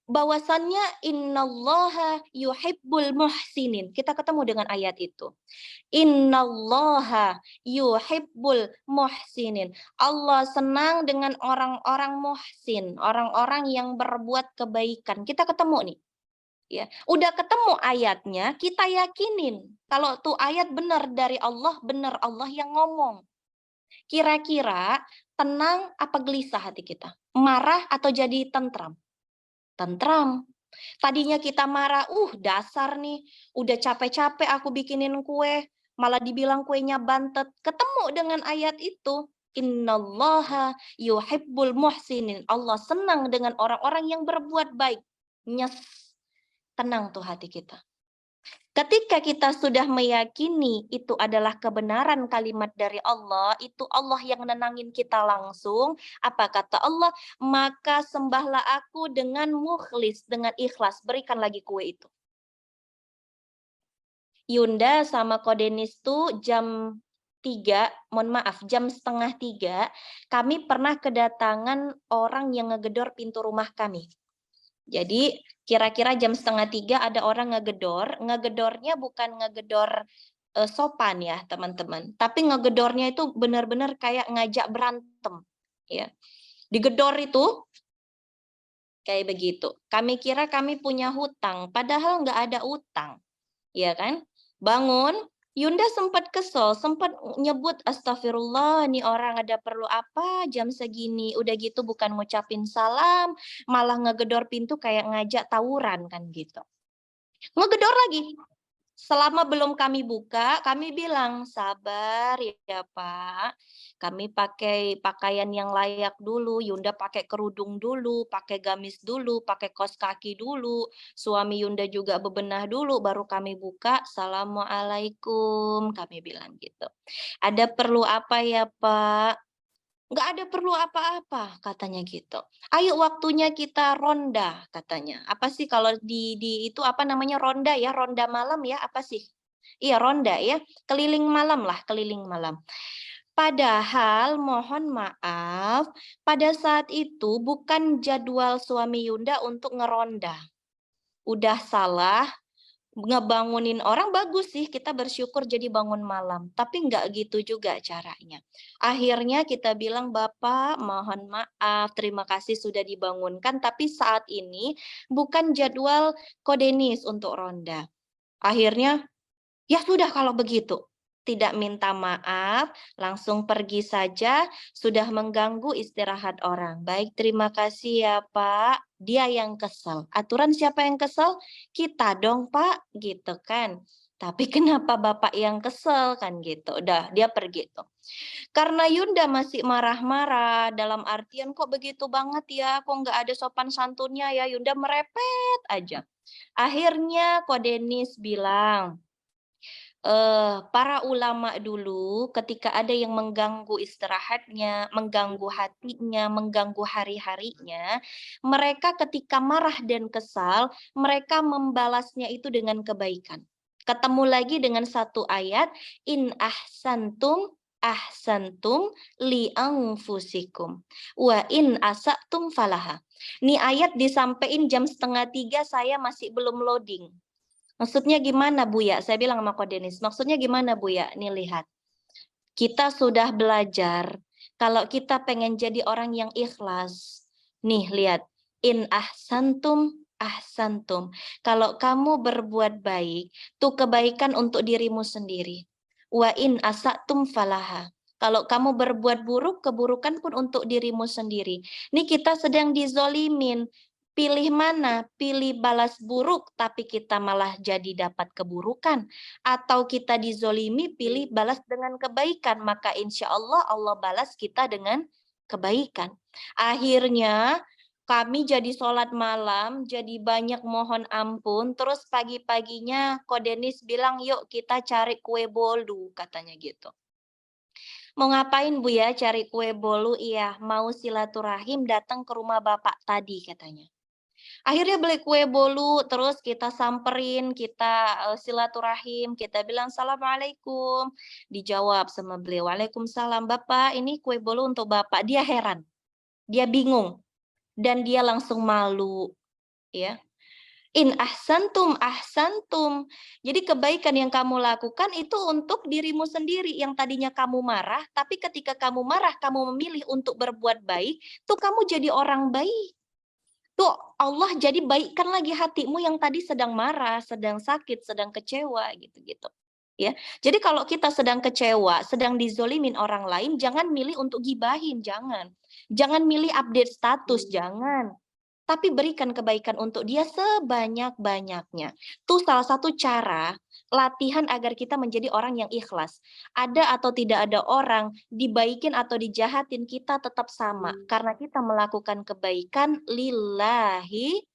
Bahwasannya innallaha yuhibbul muhsinin. Kita ketemu dengan ayat itu. Innallaha yuhibbul muhsinin. Allah senang dengan orang-orang muhsin, orang-orang yang berbuat kebaikan. Kita ketemu nih. Ya, udah ketemu ayatnya, kita yakinin kalau tuh ayat benar dari Allah, benar Allah yang ngomong. Kira-kira tenang apa gelisah hati kita? Marah atau jadi tentram? Tentram. Tadinya kita marah, dasar nih, udah capek-capek aku bikinin kue, malah dibilang kuenya bantet. Ketemu dengan ayat itu, innallaha yuhibbul muhsinin. Allah senang dengan orang-orang yang berbuat baik. Nyes. Tenang tuh hati kita. Ketika kita sudah meyakini itu adalah kebenaran kalimat dari Allah, itu Allah yang nenangin kita langsung. Apa kata Allah? Maka sembahlah aku dengan mukhlis, dengan ikhlas. Berikan lagi kue itu. Yunda sama Kodenis tuh jam 3, mohon maaf, jam setengah 3, kami pernah kedatangan orang yang ngegedor pintu rumah kami. Jadi kira-kira jam setengah 3 ada orang ngegedornya bukan ngegedor sopan ya teman-teman, tapi ngegedornya itu benar-benar kayak ngajak berantem, ya. Digedor itu kayak begitu. Kami kira kami punya hutang, padahal nggak ada utang, ya kan? Bangun, Yunda sempat kesel, sempat nyebut astagfirullah, nih orang ada perlu apa jam segini, udah gitu bukan ngucapin salam, malah ngegedor pintu kayak ngajak tawuran kan gitu. Ngegedor lagi. Selama belum kami buka, kami bilang, "Sabar ya Pak, kami pakai pakaian yang layak dulu, Yunda pakai kerudung dulu, pakai gamis dulu, pakai kaos kaki dulu, suami Yunda juga bebenah dulu, baru kami buka, Assalamualaikum," kami bilang gitu. "Ada perlu apa ya Pak?" "Nggak ada perlu apa-apa," katanya gitu. "Ayo waktunya kita ronda," katanya. Apa sih kalau di itu apa namanya ronda ya, ronda malam ya, apa sih? Iya ronda ya, keliling malam lah, keliling malam. Padahal mohon maaf, pada saat itu bukan jadwal suami Yunda untuk ngeronda. Udah salah, ngebangunin orang bagus sih, kita bersyukur jadi bangun malam, tapi nggak gitu juga caranya. Akhirnya kita bilang, "Bapak, mohon maaf, terima kasih sudah dibangunkan, tapi saat ini bukan jadwal Kodenis untuk ronda." Akhirnya, "Ya sudah kalau begitu." Tidak minta maaf, langsung pergi saja, sudah mengganggu istirahat orang. "Baik, terima kasih ya Pak." Dia yang kesel. Aturan siapa yang kesel? Kita dong Pak, gitu kan. Tapi kenapa Bapak yang kesel kan gitu. Udah, dia pergi tuh. Karena Yunda masih marah-marah, dalam artian kok begitu banget ya, kok nggak ada sopan santunnya ya, Yunda merepet aja. Akhirnya Kodenis bilang, para ulama dulu ketika ada yang mengganggu istirahatnya, mengganggu hatinya, mengganggu hari-harinya, mereka ketika marah dan kesal, mereka membalasnya itu dengan kebaikan. Ketemu lagi dengan satu ayat, in ahsantum li anfusikum wa in asatum falaha. Ini ayat disampaikan jam setengah 3 saya masih belum loading. Maksudnya gimana Buya? Saya bilang sama Ko Denis, maksudnya gimana Buya? Nih lihat, kita sudah belajar, kalau kita pengen jadi orang yang ikhlas, nih lihat, in ahsantum ahsantum. Kalau kamu berbuat baik, tuh kebaikan untuk dirimu sendiri. Wa in asatum falaha. Kalau kamu berbuat buruk, keburukan pun untuk dirimu sendiri. Nih kita sedang dizolimin. Pilih mana? Pilih balas buruk, tapi kita malah jadi dapat keburukan. Atau kita dizolimi, pilih balas dengan kebaikan. Maka insya Allah, Allah balas kita dengan kebaikan. Akhirnya, kami jadi sholat malam, jadi banyak mohon ampun. Terus pagi-paginya, Ko Denis bilang, yuk kita cari kue bolu, katanya gitu. Mau ngapain Bu ya cari kue bolu? Iya, mau silaturahim datang ke rumah Bapak tadi, katanya. Akhirnya beli kue bolu, terus kita samperin, kita, silaturahim, kita bilang, "Assalamualaikum." Dijawab sama beliau, "Waalaikumsalam, Bapak, ini kue bolu untuk Bapak." Dia heran, dia bingung, dan dia langsung malu, ya. In ahsantum ahsantum. Jadi kebaikan yang kamu lakukan itu untuk dirimu sendiri, yang tadinya kamu marah, tapi ketika kamu marah, kamu memilih untuk berbuat baik, tuh kamu jadi orang baik. Tuh Allah jadi baikkan lagi hatimu yang tadi sedang marah, sedang sakit, sedang kecewa gitu-gitu. Ya. Jadi kalau kita sedang kecewa, sedang dizolimin orang lain, jangan milih untuk gibahin, jangan. Jangan milih update status, jangan. Tapi berikan kebaikan untuk dia sebanyak-banyaknya. Itu salah satu cara latihan agar kita menjadi orang yang ikhlas. Ada atau tidak ada orang, dibaikin atau dijahatin, kita tetap sama. Karena kita melakukan kebaikan lillahi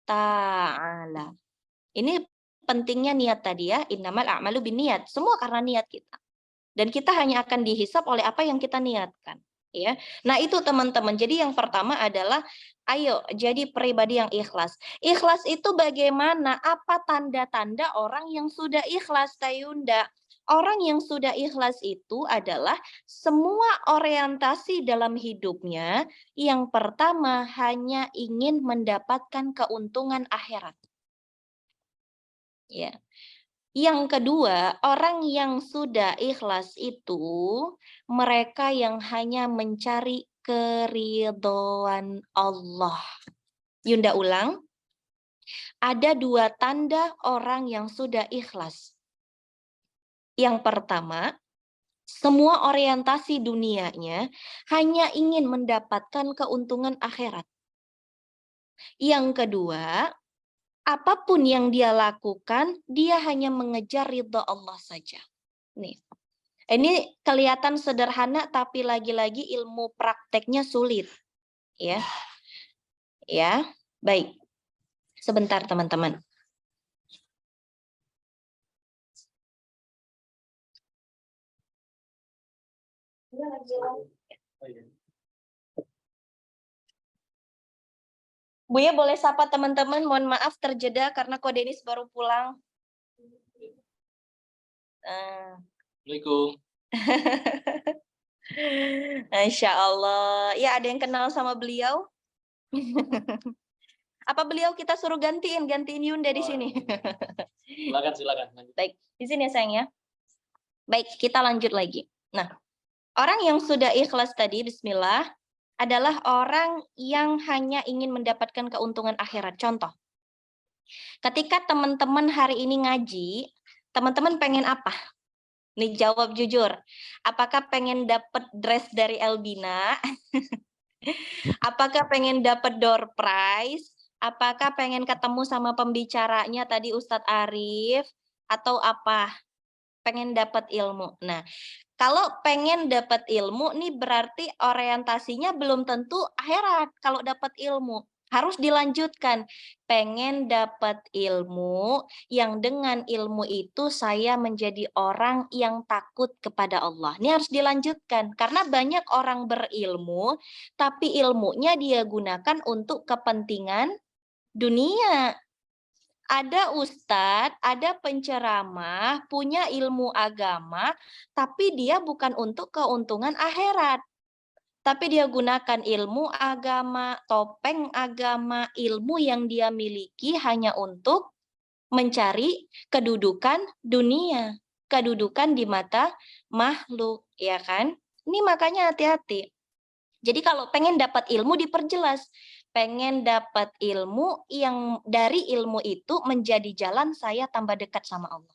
ta'ala. Ini pentingnya niat tadi ya, innamal a'malu binniyat. Semua karena niat kita. Dan kita hanya akan dihisap oleh apa yang kita niatkan, ya. Nah, itu teman-teman. Jadi yang pertama adalah ayo jadi pribadi yang ikhlas. Ikhlas itu bagaimana? Apa tanda-tanda orang yang sudah ikhlas, Tayunda? Orang yang sudah ikhlas itu adalah semua orientasi dalam hidupnya yang pertama hanya ingin mendapatkan keuntungan akhirat. Ya. Yang kedua, orang yang sudah ikhlas itu mereka yang hanya mencari keridhaan Allah. Yunda ulang, ada 2 tanda orang yang sudah ikhlas. Yang pertama, semua orientasi dunianya hanya ingin mendapatkan keuntungan akhirat. Yang kedua, apapun yang dia lakukan, dia hanya mengejar ridha Allah saja. Nih. Ini kelihatan sederhana tapi lagi-lagi ilmu prakteknya sulit. Ya. Ya. Baik. Sebentar teman-teman. Buya boleh sapa teman-teman, mohon maaf terjeda karena Ko Denis baru pulang. Assalamualaikum. Insya Allah. Ya, ada yang kenal sama beliau? Apa beliau kita suruh gantiin Yunda di sini? Silakan. Baik, di sini ya sayang ya. Baik, kita lanjut lagi. Nah, orang yang sudah ikhlas tadi, bismillah, adalah orang yang hanya ingin mendapatkan keuntungan akhirat. Contoh, ketika teman-teman hari ini ngaji, teman-teman pengen apa? Nih jawab jujur. Apakah pengen dapat dress dari Elbina? Apakah pengen dapat door prize? Apakah pengen ketemu sama pembicaranya tadi Ustadz Arif? Atau apa? Pengen dapat ilmu. Nah, kalau pengen dapat ilmu nih berarti orientasinya belum tentu akhirat. Kalau dapat ilmu harus dilanjutkan. Pengen dapat ilmu yang dengan ilmu itu saya menjadi orang yang takut kepada Allah. Ini harus dilanjutkan karena banyak orang berilmu tapi ilmunya dia gunakan untuk kepentingan dunia. Ada ustadz, ada penceramah, punya ilmu agama, tapi dia bukan untuk keuntungan akhirat. Tapi dia gunakan ilmu agama, topeng agama, ilmu yang dia miliki hanya untuk mencari kedudukan dunia, kedudukan di mata makhluk, ya kan? Ini makanya hati-hati. Jadi kalau pengen dapat ilmu diperjelas, pengen dapat ilmu yang dari ilmu itu menjadi jalan saya tambah dekat sama Allah.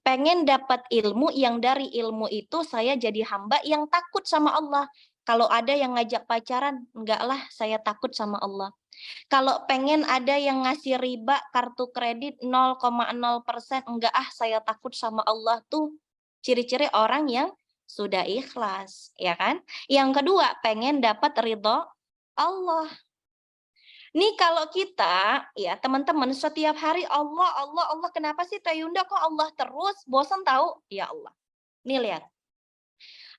Pengen dapat ilmu yang dari ilmu itu saya jadi hamba yang takut sama Allah. Kalau ada yang ngajak pacaran, enggaklah saya takut sama Allah. Kalau pengen ada yang ngasih riba kartu kredit 0,0%, enggak saya takut sama Allah tuh. Ciri-ciri orang yang sudah ikhlas, ya kan? Yang kedua, pengen dapat ridho Allah. Nih kalau kita, ya teman-teman, setiap hari Allah, Allah, Allah, kenapa sih Tayunda kok Allah terus? Bosan tahu? Ya Allah. Nih lihat.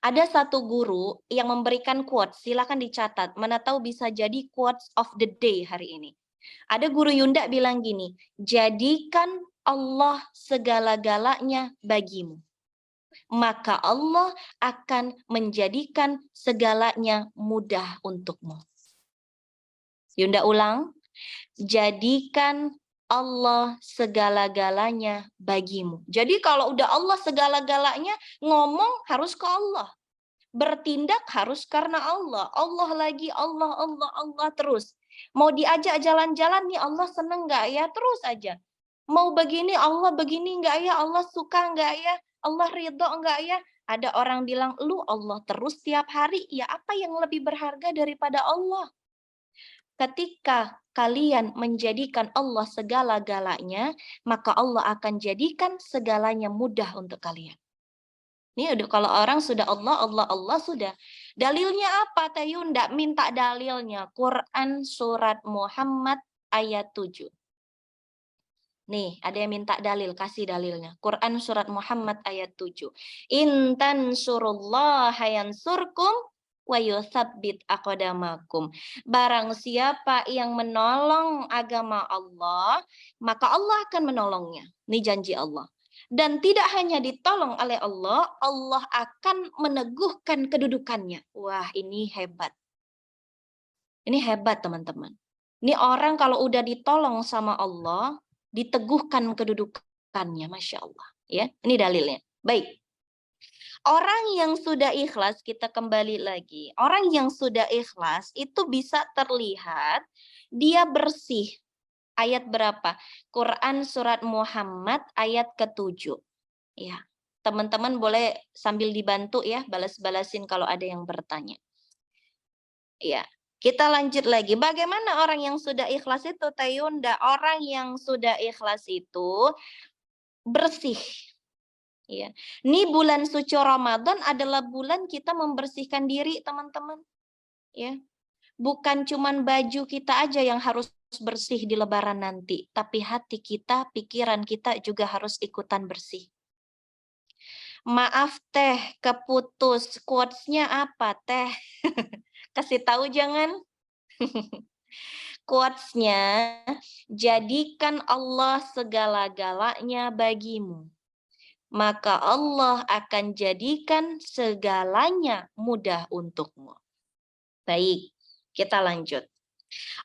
Ada satu guru yang memberikan quotes, silakan dicatat. Mana tahu bisa jadi quotes of the day hari ini. Ada guru Yunda bilang gini, jadikan Allah segala-galanya bagimu. Maka Allah akan menjadikan segalanya mudah untukmu. Yunda ulang, jadikan Allah segala-galanya bagimu. Jadi kalau udah Allah segala-galanya, ngomong harus ke Allah. Bertindak harus karena Allah. Allah lagi, Allah, Allah, Allah terus. Mau diajak jalan-jalan nih Allah seneng nggak ya? Terus aja. Mau begini Allah begini nggak ya? Allah suka nggak ya? Allah ridho nggak ya? Ada orang bilang, lu Allah terus tiap hari. Ya apa yang lebih berharga daripada Allah? Ketika kalian menjadikan Allah segala-galanya, maka Allah akan jadikan segalanya mudah untuk kalian. Ini udah kalau orang sudah Allah, Allah, Allah sudah. Dalilnya apa? Tayunda minta dalilnya. Quran surat Muhammad ayat 7. Nih, ada yang minta dalil, kasih dalilnya. Quran surat Muhammad ayat 7. In tansurullaha yansurkum wa yutsabbit aqdamakum. Barang siapa yang menolong agama Allah, maka Allah akan menolongnya. Ini janji Allah. Dan tidak hanya ditolong oleh Allah, Allah akan meneguhkan kedudukannya. Wah, ini hebat. Ini hebat, teman-teman. Ini orang kalau udah ditolong sama Allah, diteguhkan kedudukannya, Masya Allah. Ya, ini dalilnya. Baik. Orang yang sudah ikhlas, kita kembali lagi. Orang yang sudah ikhlas itu bisa terlihat dia bersih. Ayat berapa? Quran surat Muhammad ayat ke-7. Ya. Teman-teman boleh sambil dibantu ya, balas-balasin kalau ada yang bertanya. Ya. Kita lanjut lagi. Bagaimana orang yang sudah ikhlas itu, Tayunda? Orang yang sudah ikhlas itu bersih. Ya. Ini bulan suci Ramadan adalah bulan kita membersihkan diri, teman-teman. Ya. Bukan cuman baju kita aja yang harus bersih di Lebaran nanti, tapi hati kita, pikiran kita juga harus ikutan bersih. Maaf teh, keputus. Quotes-nya apa teh? Kasih tahu jangan. Quotes-nya, jadikan Allah segala-galanya bagimu, maka Allah akan jadikan segalanya mudah untukmu. Baik, kita lanjut.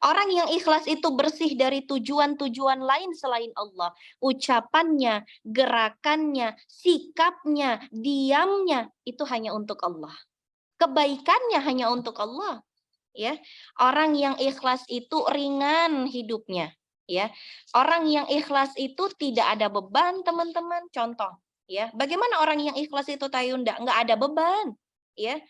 Orang yang ikhlas itu bersih dari tujuan-tujuan lain selain Allah. Ucapannya, gerakannya, sikapnya, diamnya, itu hanya untuk Allah. Kebaikannya hanya untuk Allah. Ya, orang yang ikhlas itu ringan hidupnya. Ya, orang yang ikhlas itu tidak ada beban, teman-teman. Contoh, ya, bagaimana orang yang ikhlas itu, Tayunda? Nggak ada beban. Ya,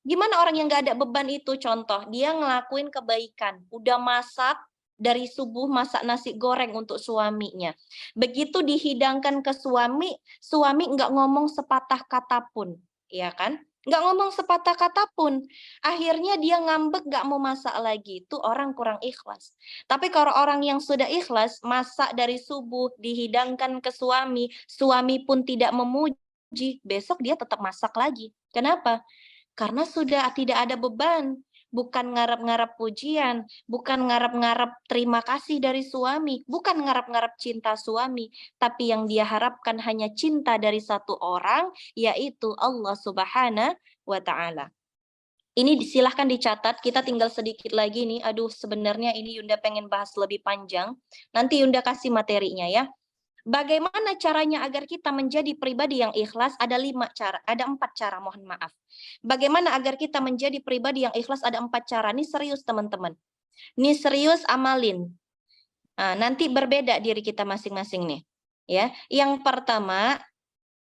gimana orang yang nggak ada beban itu? Contoh, dia ngelakuin kebaikan, udah masak dari subuh masak nasi goreng untuk suaminya. Begitu dihidangkan ke suami, suami nggak ngomong sepatah kata pun, ya kan? Nggak ngomong sepatah kata pun. Akhirnya dia ngambek, nggak mau masak lagi. Itu orang kurang ikhlas. Tapi kalau orang yang sudah ikhlas, masak dari subuh, dihidangkan ke suami, suami pun tidak memuji, besok dia tetap masak lagi. Kenapa? Karena sudah tidak ada beban. Bukan ngarep-ngarep pujian, bukan ngarep-ngarep terima kasih dari suami, bukan ngarep-ngarep cinta suami, tapi yang dia harapkan hanya cinta dari satu orang, yaitu Allah Subhanahu wa Ta'ala. Ini silahkan dicatat, kita tinggal sedikit lagi nih. Aduh, sebenarnya ini Yunda pengen bahas lebih panjang. Nanti Yunda kasih materinya ya. Bagaimana caranya agar kita menjadi pribadi yang ikhlas? Ada 5 cara, ada 4 cara, mohon maaf. Bagaimana agar kita menjadi pribadi yang ikhlas? Ada 4 cara. Ini serius, teman-teman. Ini serius, amalin. Nah, nanti berbeda diri kita masing-masing nih. Ya, yang pertama,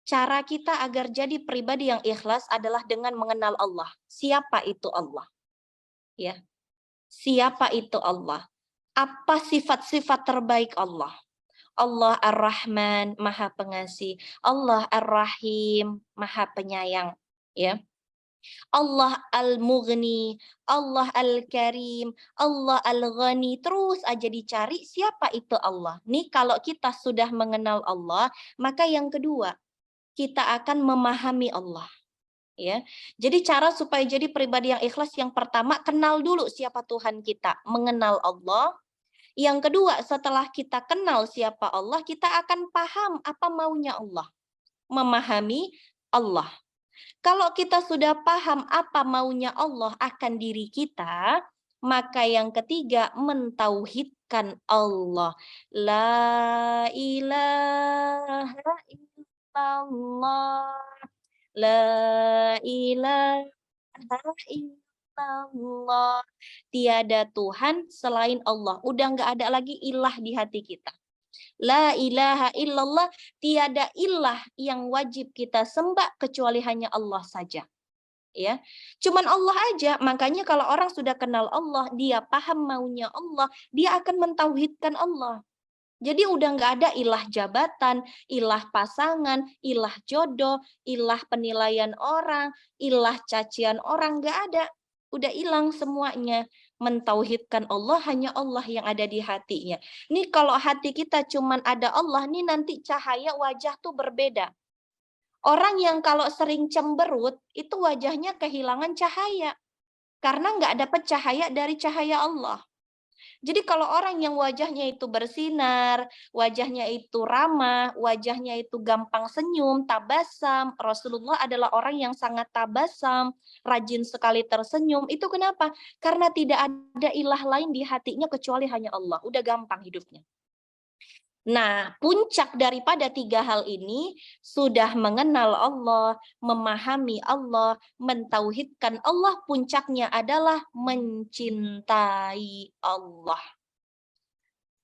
cara kita agar jadi pribadi yang ikhlas adalah dengan mengenal Allah. Siapa itu Allah? Ya. Siapa itu Allah? Apa sifat-sifat terbaik Allah? Allah Ar-Rahman, Maha Pengasih. Allah Ar-Rahim, Maha Penyayang. Ya. Allah Al-Mughni, Allah Al-Karim, Allah Al-Ghani. Terus aja dicari siapa itu Allah. Nih kalau kita sudah mengenal Allah, maka yang kedua, kita akan memahami Allah. Ya. Jadi cara supaya jadi pribadi yang ikhlas, yang pertama kenal dulu siapa Tuhan kita, mengenal Allah. Yang kedua, setelah kita kenal siapa Allah, kita akan paham apa maunya Allah. Memahami Allah. Kalau kita sudah paham apa maunya Allah akan diri kita, maka yang ketiga, mentauhidkan Allah. La ilaha illallah. La ilaha illallah. Tiada Tuhan selain Allah. Udah nggak ada lagi ilah di hati kita. La ilaha illallah. Tiada ilah yang wajib kita sembah kecuali hanya Allah saja. Ya, cuman Allah aja. Makanya kalau orang sudah kenal Allah, dia paham maunya Allah, dia akan mentauhidkan Allah. Jadi udah nggak ada ilah jabatan, ilah pasangan, ilah jodoh, ilah penilaian orang, ilah cacian orang, nggak ada. Udah hilang semuanya. mentauhidkan Allah, hanya Allah yang ada di hatinya. Nih kalau hati kita cuman ada Allah, nih nanti cahaya wajah tuh berbeda. Orang yang kalau sering cemberut, itu wajahnya kehilangan cahaya. Karena nggak dapat cahaya dari cahaya Allah. Jadi kalau orang yang wajahnya itu bersinar, wajahnya itu ramah, wajahnya itu gampang senyum, tabasam, Rasulullah adalah orang yang sangat tabasam, rajin sekali tersenyum. Itu kenapa? Karena tidak ada ilah lain di hatinya kecuali hanya Allah. Udah gampang hidupnya. Nah, puncak daripada 3 hal ini sudah mengenal Allah, memahami Allah, mentauhidkan Allah, puncaknya adalah mencintai Allah.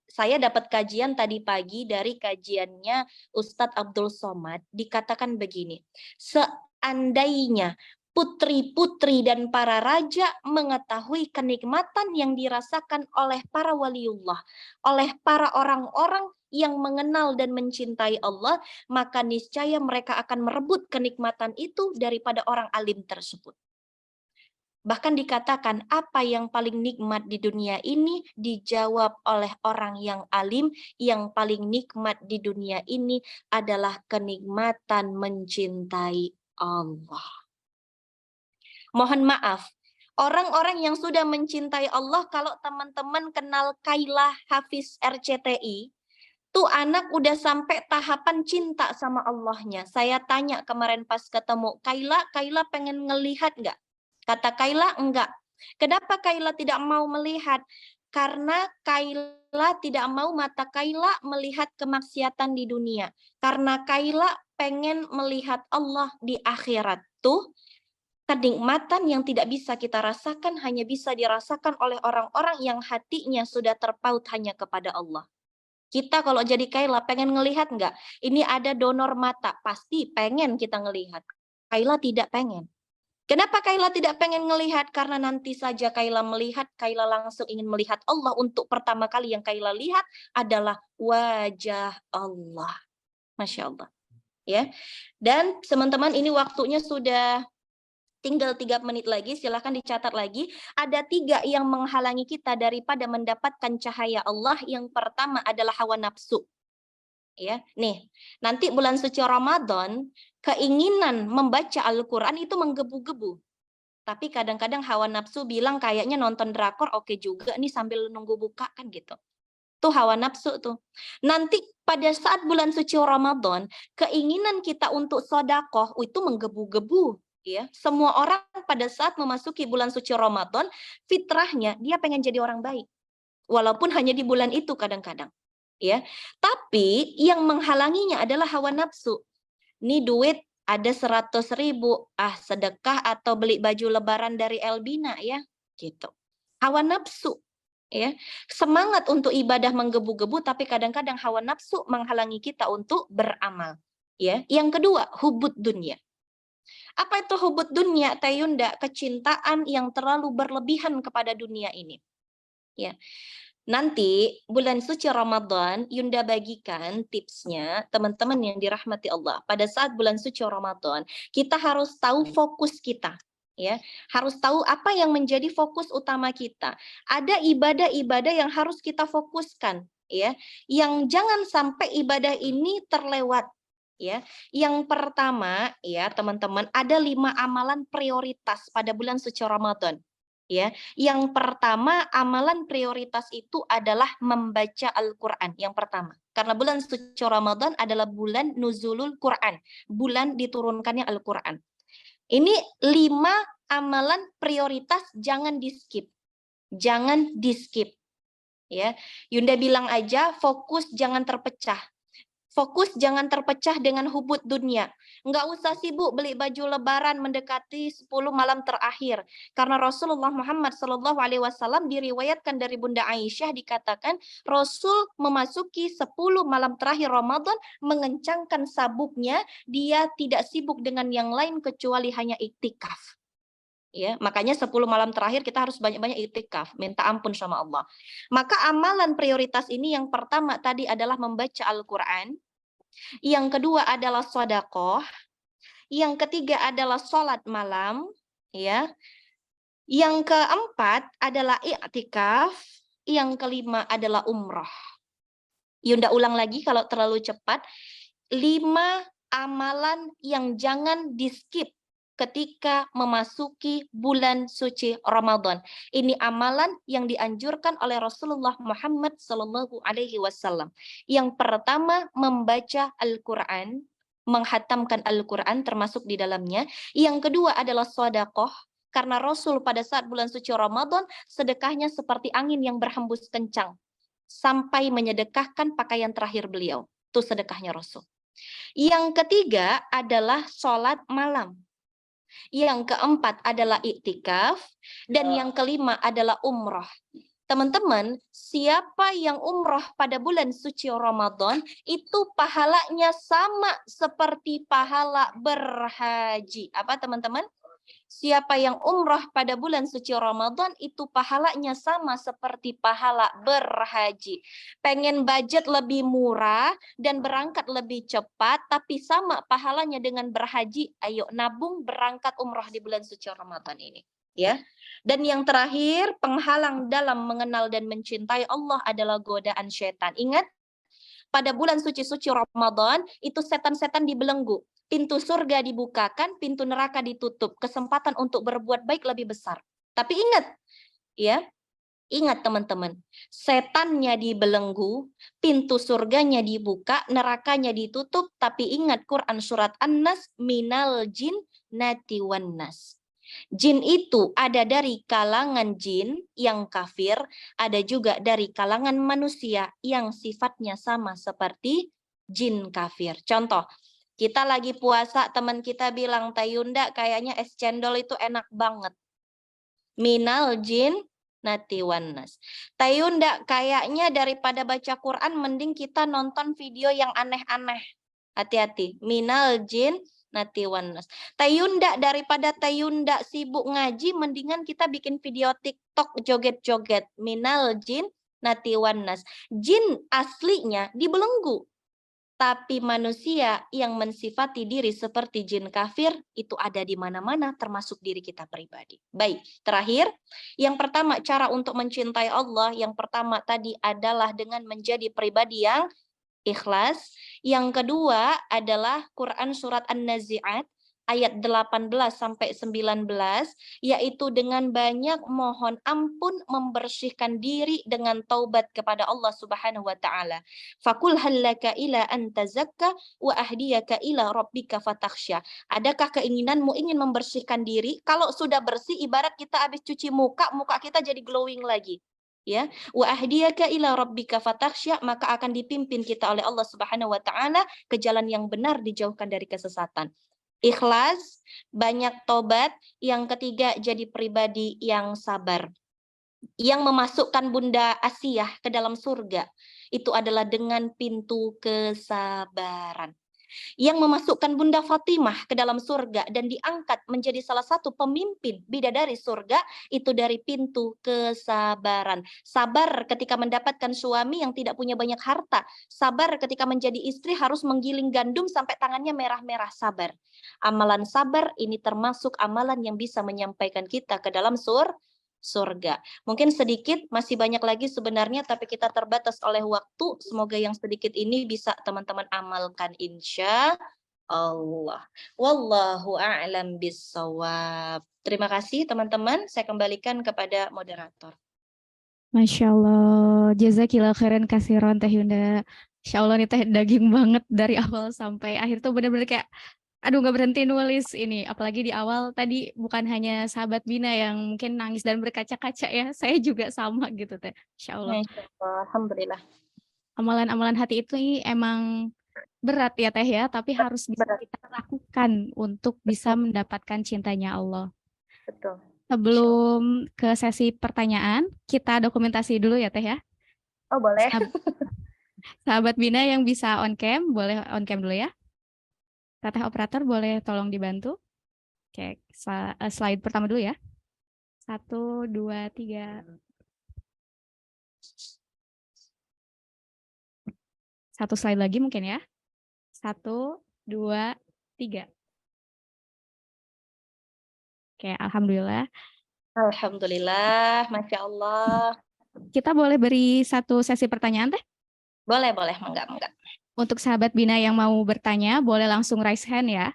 Saya dapat kajian tadi pagi dari kajiannya Ustadz Abdul Somad, dikatakan begini, seandainya putri-putri dan para raja mengetahui kenikmatan yang dirasakan oleh para waliullah, oleh para orang-orang yang mengenal dan mencintai Allah, maka niscaya mereka akan merebut kenikmatan itu daripada orang alim tersebut. Bahkan dikatakan apa yang paling nikmat di dunia ini dijawab oleh orang yang alim, yang paling nikmat di dunia ini adalah kenikmatan mencintai Allah. Mohon maaf, orang-orang yang sudah mencintai Allah, kalau teman-teman kenal Kaila Hafiz RCTI, tuh anak udah sampai tahapan cinta sama Allahnya. Saya tanya kemarin pas ketemu, Kaila pengen ngelihat nggak? Kata Kaila, enggak. Kenapa Kaila tidak mau melihat? Karena Kaila tidak mau mata Kaila melihat kemaksiatan di dunia. Karena Kaila pengen melihat Allah di akhirat. Tuh, kenikmatan yang tidak bisa kita rasakan hanya bisa dirasakan oleh orang-orang yang hatinya sudah terpaut hanya kepada Allah. Kita kalau jadi Kaila pengen ngelihat nggak? Ini ada donor mata, pasti pengen kita ngelihat. Kaila tidak pengen. Kenapa Kaila tidak pengen ngelihat? Karena nanti saja Kaila melihat, Kaila langsung ingin melihat Allah. Untuk pertama kali yang Kaila lihat adalah wajah Allah. Masya Allah. Ya. Dan teman-teman, ini waktunya sudah tinggal 3 menit lagi, silahkan dicatat lagi. Ada 3 yang menghalangi kita daripada mendapatkan cahaya Allah. Yang pertama adalah hawa nafsu. Ya, nih, nanti bulan suci Ramadan, keinginan membaca Al-Quran itu menggebu-gebu. Tapi kadang-kadang hawa nafsu bilang kayaknya nonton drakor oke juga nih sambil nunggu buka kan gitu. Tuh hawa nafsu tuh. Nanti pada saat bulan suci Ramadan, keinginan kita untuk sodakoh itu menggebu-gebu. Ya, semua orang pada saat memasuki bulan suci Ramadan, fitrahnya dia pengen jadi orang baik. Walaupun hanya di bulan itu kadang-kadang. Ya, tapi yang menghalanginya adalah hawa nafsu. Nih duit ada 100.000, sedekah atau beli baju lebaran dari Elbina ya, gitu. Hawa nafsu, ya. Semangat untuk ibadah menggebu-gebu, tapi kadang-kadang hawa nafsu menghalangi kita untuk beramal. Ya, yang kedua, hubud dunia. Apa itu hubud dunia, Teh Yunda? Kecintaan yang terlalu berlebihan kepada dunia ini. Ya. Nanti bulan suci Ramadan, Yunda bagikan tipsnya teman-teman yang dirahmati Allah. Pada saat bulan suci Ramadan, kita harus tahu fokus kita. Ya, harus tahu apa yang menjadi fokus utama kita. Ada ibadah-ibadah yang harus kita fokuskan, ya. Yang jangan sampai ibadah ini terlewat, ya. Yang pertama, ya teman-teman, ada 5 amalan prioritas pada bulan suci Ramadan. Ya, yang pertama amalan prioritas itu adalah membaca Al-Qur'an yang pertama. Karena bulan suci Ramadan adalah bulan nuzulul Qur'an, bulan diturunkannya Al-Qur'an. Ini 5 amalan prioritas jangan di-skip. Jangan di-skip. Ya, Yunda bilang aja fokus jangan terpecah. Fokus jangan terpecah dengan hubud dunia. Enggak usah sibuk beli baju lebaran mendekati 10 malam terakhir. Karena Rasulullah Muhammad SAW diriwayatkan dari Bunda Aisyah dikatakan Rasul memasuki 10 malam terakhir Ramadan mengencangkan sabuknya, dia tidak sibuk dengan yang lain kecuali hanya iktikaf. Ya, makanya 10 malam terakhir kita harus banyak-banyak iktikaf, minta ampun sama Allah. Maka amalan prioritas ini yang pertama tadi adalah membaca Al-Qur'an, yang kedua adalah sedekah, yang ketiga adalah sholat malam, ya. Yang keempat adalah i'tikaf, yang kelima adalah umrah. Yunda ulang lagi kalau terlalu cepat. 5 amalan yang jangan di-skip ketika memasuki bulan suci Ramadan. Ini amalan yang dianjurkan oleh Rasulullah Muhammad Sallallahu Alaihi Wasallam. Yang pertama, membaca Al-Quran, menghatamkan Al-Quran termasuk di dalamnya. Yang kedua adalah sedekah, karena Rasul pada saat bulan suci Ramadan sedekahnya seperti angin yang berhembus kencang sampai menyedekahkan pakaian terakhir beliau. Itu sedekahnya Rasul. Yang ketiga adalah sholat malam. Yang keempat adalah iktikaf. Dan yang kelima adalah umrah. Teman-teman, siapa yang umrah pada bulan suci Ramadan, itu pahalanya sama seperti pahala berhaji. Apa teman-teman? Siapa yang umrah pada bulan suci Ramadan itu pahalanya sama seperti pahala berhaji. Pengen budget lebih murah dan berangkat lebih cepat tapi sama pahalanya dengan berhaji, ayo nabung berangkat umrah di bulan suci Ramadan ini. Ya. Dan yang terakhir, penghalang dalam mengenal dan mencintai Allah adalah godaan setan. Ingat, pada bulan suci-suci Ramadan itu setan-setan dibelenggu. Pintu surga dibukakan, pintu neraka ditutup. Kesempatan untuk berbuat baik lebih besar. Tapi ingat, ya, ingat teman-teman, setannya dibelenggu, pintu surganya dibuka, nerakanya ditutup. Tapi ingat Quran surat An-Nas, minal jin nati wan nas. Jin itu ada dari kalangan jin yang kafir, ada juga dari kalangan manusia yang sifatnya sama seperti jin kafir. Contoh, kita lagi puasa, teman kita bilang, Tayunda kayaknya es cendol itu enak banget. Minal jin nati wanas. Tayunda kayaknya daripada baca Quran mending kita nonton video yang aneh-aneh. Hati-hati. Minal jin nati wanas. Tayunda daripada Tayunda sibuk ngaji mendingan kita bikin video TikTok joget-joget. Minal jin nati wanas. Jin aslinya dibelenggu. Tapi manusia yang mensifati diri seperti jin kafir itu ada di mana-mana termasuk diri kita pribadi. Baik, terakhir, yang pertama cara untuk mencintai Allah, yang pertama tadi adalah dengan menjadi pribadi yang ikhlas. Yang kedua adalah Quran surat An-Nazi'at ayat 18 sampai 19, yaitu dengan banyak mohon ampun, membersihkan diri dengan taubat kepada Allah Subhanahu wa taala. Fakul hallaka ila an tazakka wa ahdiyaka ila rabbika fatakhsha. Adakah keinginanmu ingin membersihkan diri? Kalau sudah bersih ibarat kita habis cuci muka, muka kita jadi glowing lagi. Ya, wa ahdiyaka ila rabbika fatakhsha, maka akan dipimpin kita oleh Allah Subhanahu wa taala ke jalan yang benar, dijauhkan dari kesesatan. Ikhlas, banyak tobat. Yang ketiga, jadi pribadi yang sabar. Yang memasukkan Bunda Asiyah ke dalam surga itu adalah dengan pintu kesabaran. Yang memasukkan Bunda Fatimah ke dalam surga dan diangkat menjadi salah satu pemimpin bidadari surga itu dari pintu kesabaran. Sabar ketika mendapatkan suami yang tidak punya banyak harta. Sabar ketika menjadi istri harus menggiling gandum sampai tangannya merah-merah. Sabar. Amalan sabar ini termasuk amalan yang bisa menyampaikan kita ke dalam surga. Mungkin sedikit, masih banyak lagi sebenarnya, tapi kita terbatas oleh waktu. Semoga yang sedikit ini bisa teman-teman amalkan, insya Allah. Wallahu a'lam bissawab. Terima kasih teman-teman. Saya kembalikan kepada moderator. Masya Allah, jazakillah khairan kasiron Teh Yunda. Insya Allah nih Teh daging banget dari awal sampai akhir tuh bener-bener kayak aduh nggak berhenti nulis ini, apalagi di awal tadi bukan hanya sahabat Bina yang mungkin nangis dan berkaca-kaca ya, saya juga sama gitu Teh. Insya Allah. Masya Allah, alhamdulillah. Amalan-amalan hati itu emang berat ya Teh ya, tapi harus bisa Berat. kita lakukan untuk bisa mendapatkan cintanya Allah. Betul. Sebelum ke sesi pertanyaan, kita dokumentasi dulu ya Teh ya. Oh boleh. Sahabat Bina yang bisa on cam, boleh on cam dulu ya. Teteh operator boleh tolong dibantu. Oke, slide pertama dulu ya. 1, 2, 3. 1 slide lagi mungkin ya. 1, 2, 3. Oke, alhamdulillah. Alhamdulillah, Masya Allah. Kita boleh beri satu sesi pertanyaan teh? Boleh, enggak. Untuk sahabat Bina yang mau bertanya, boleh langsung raise hand ya.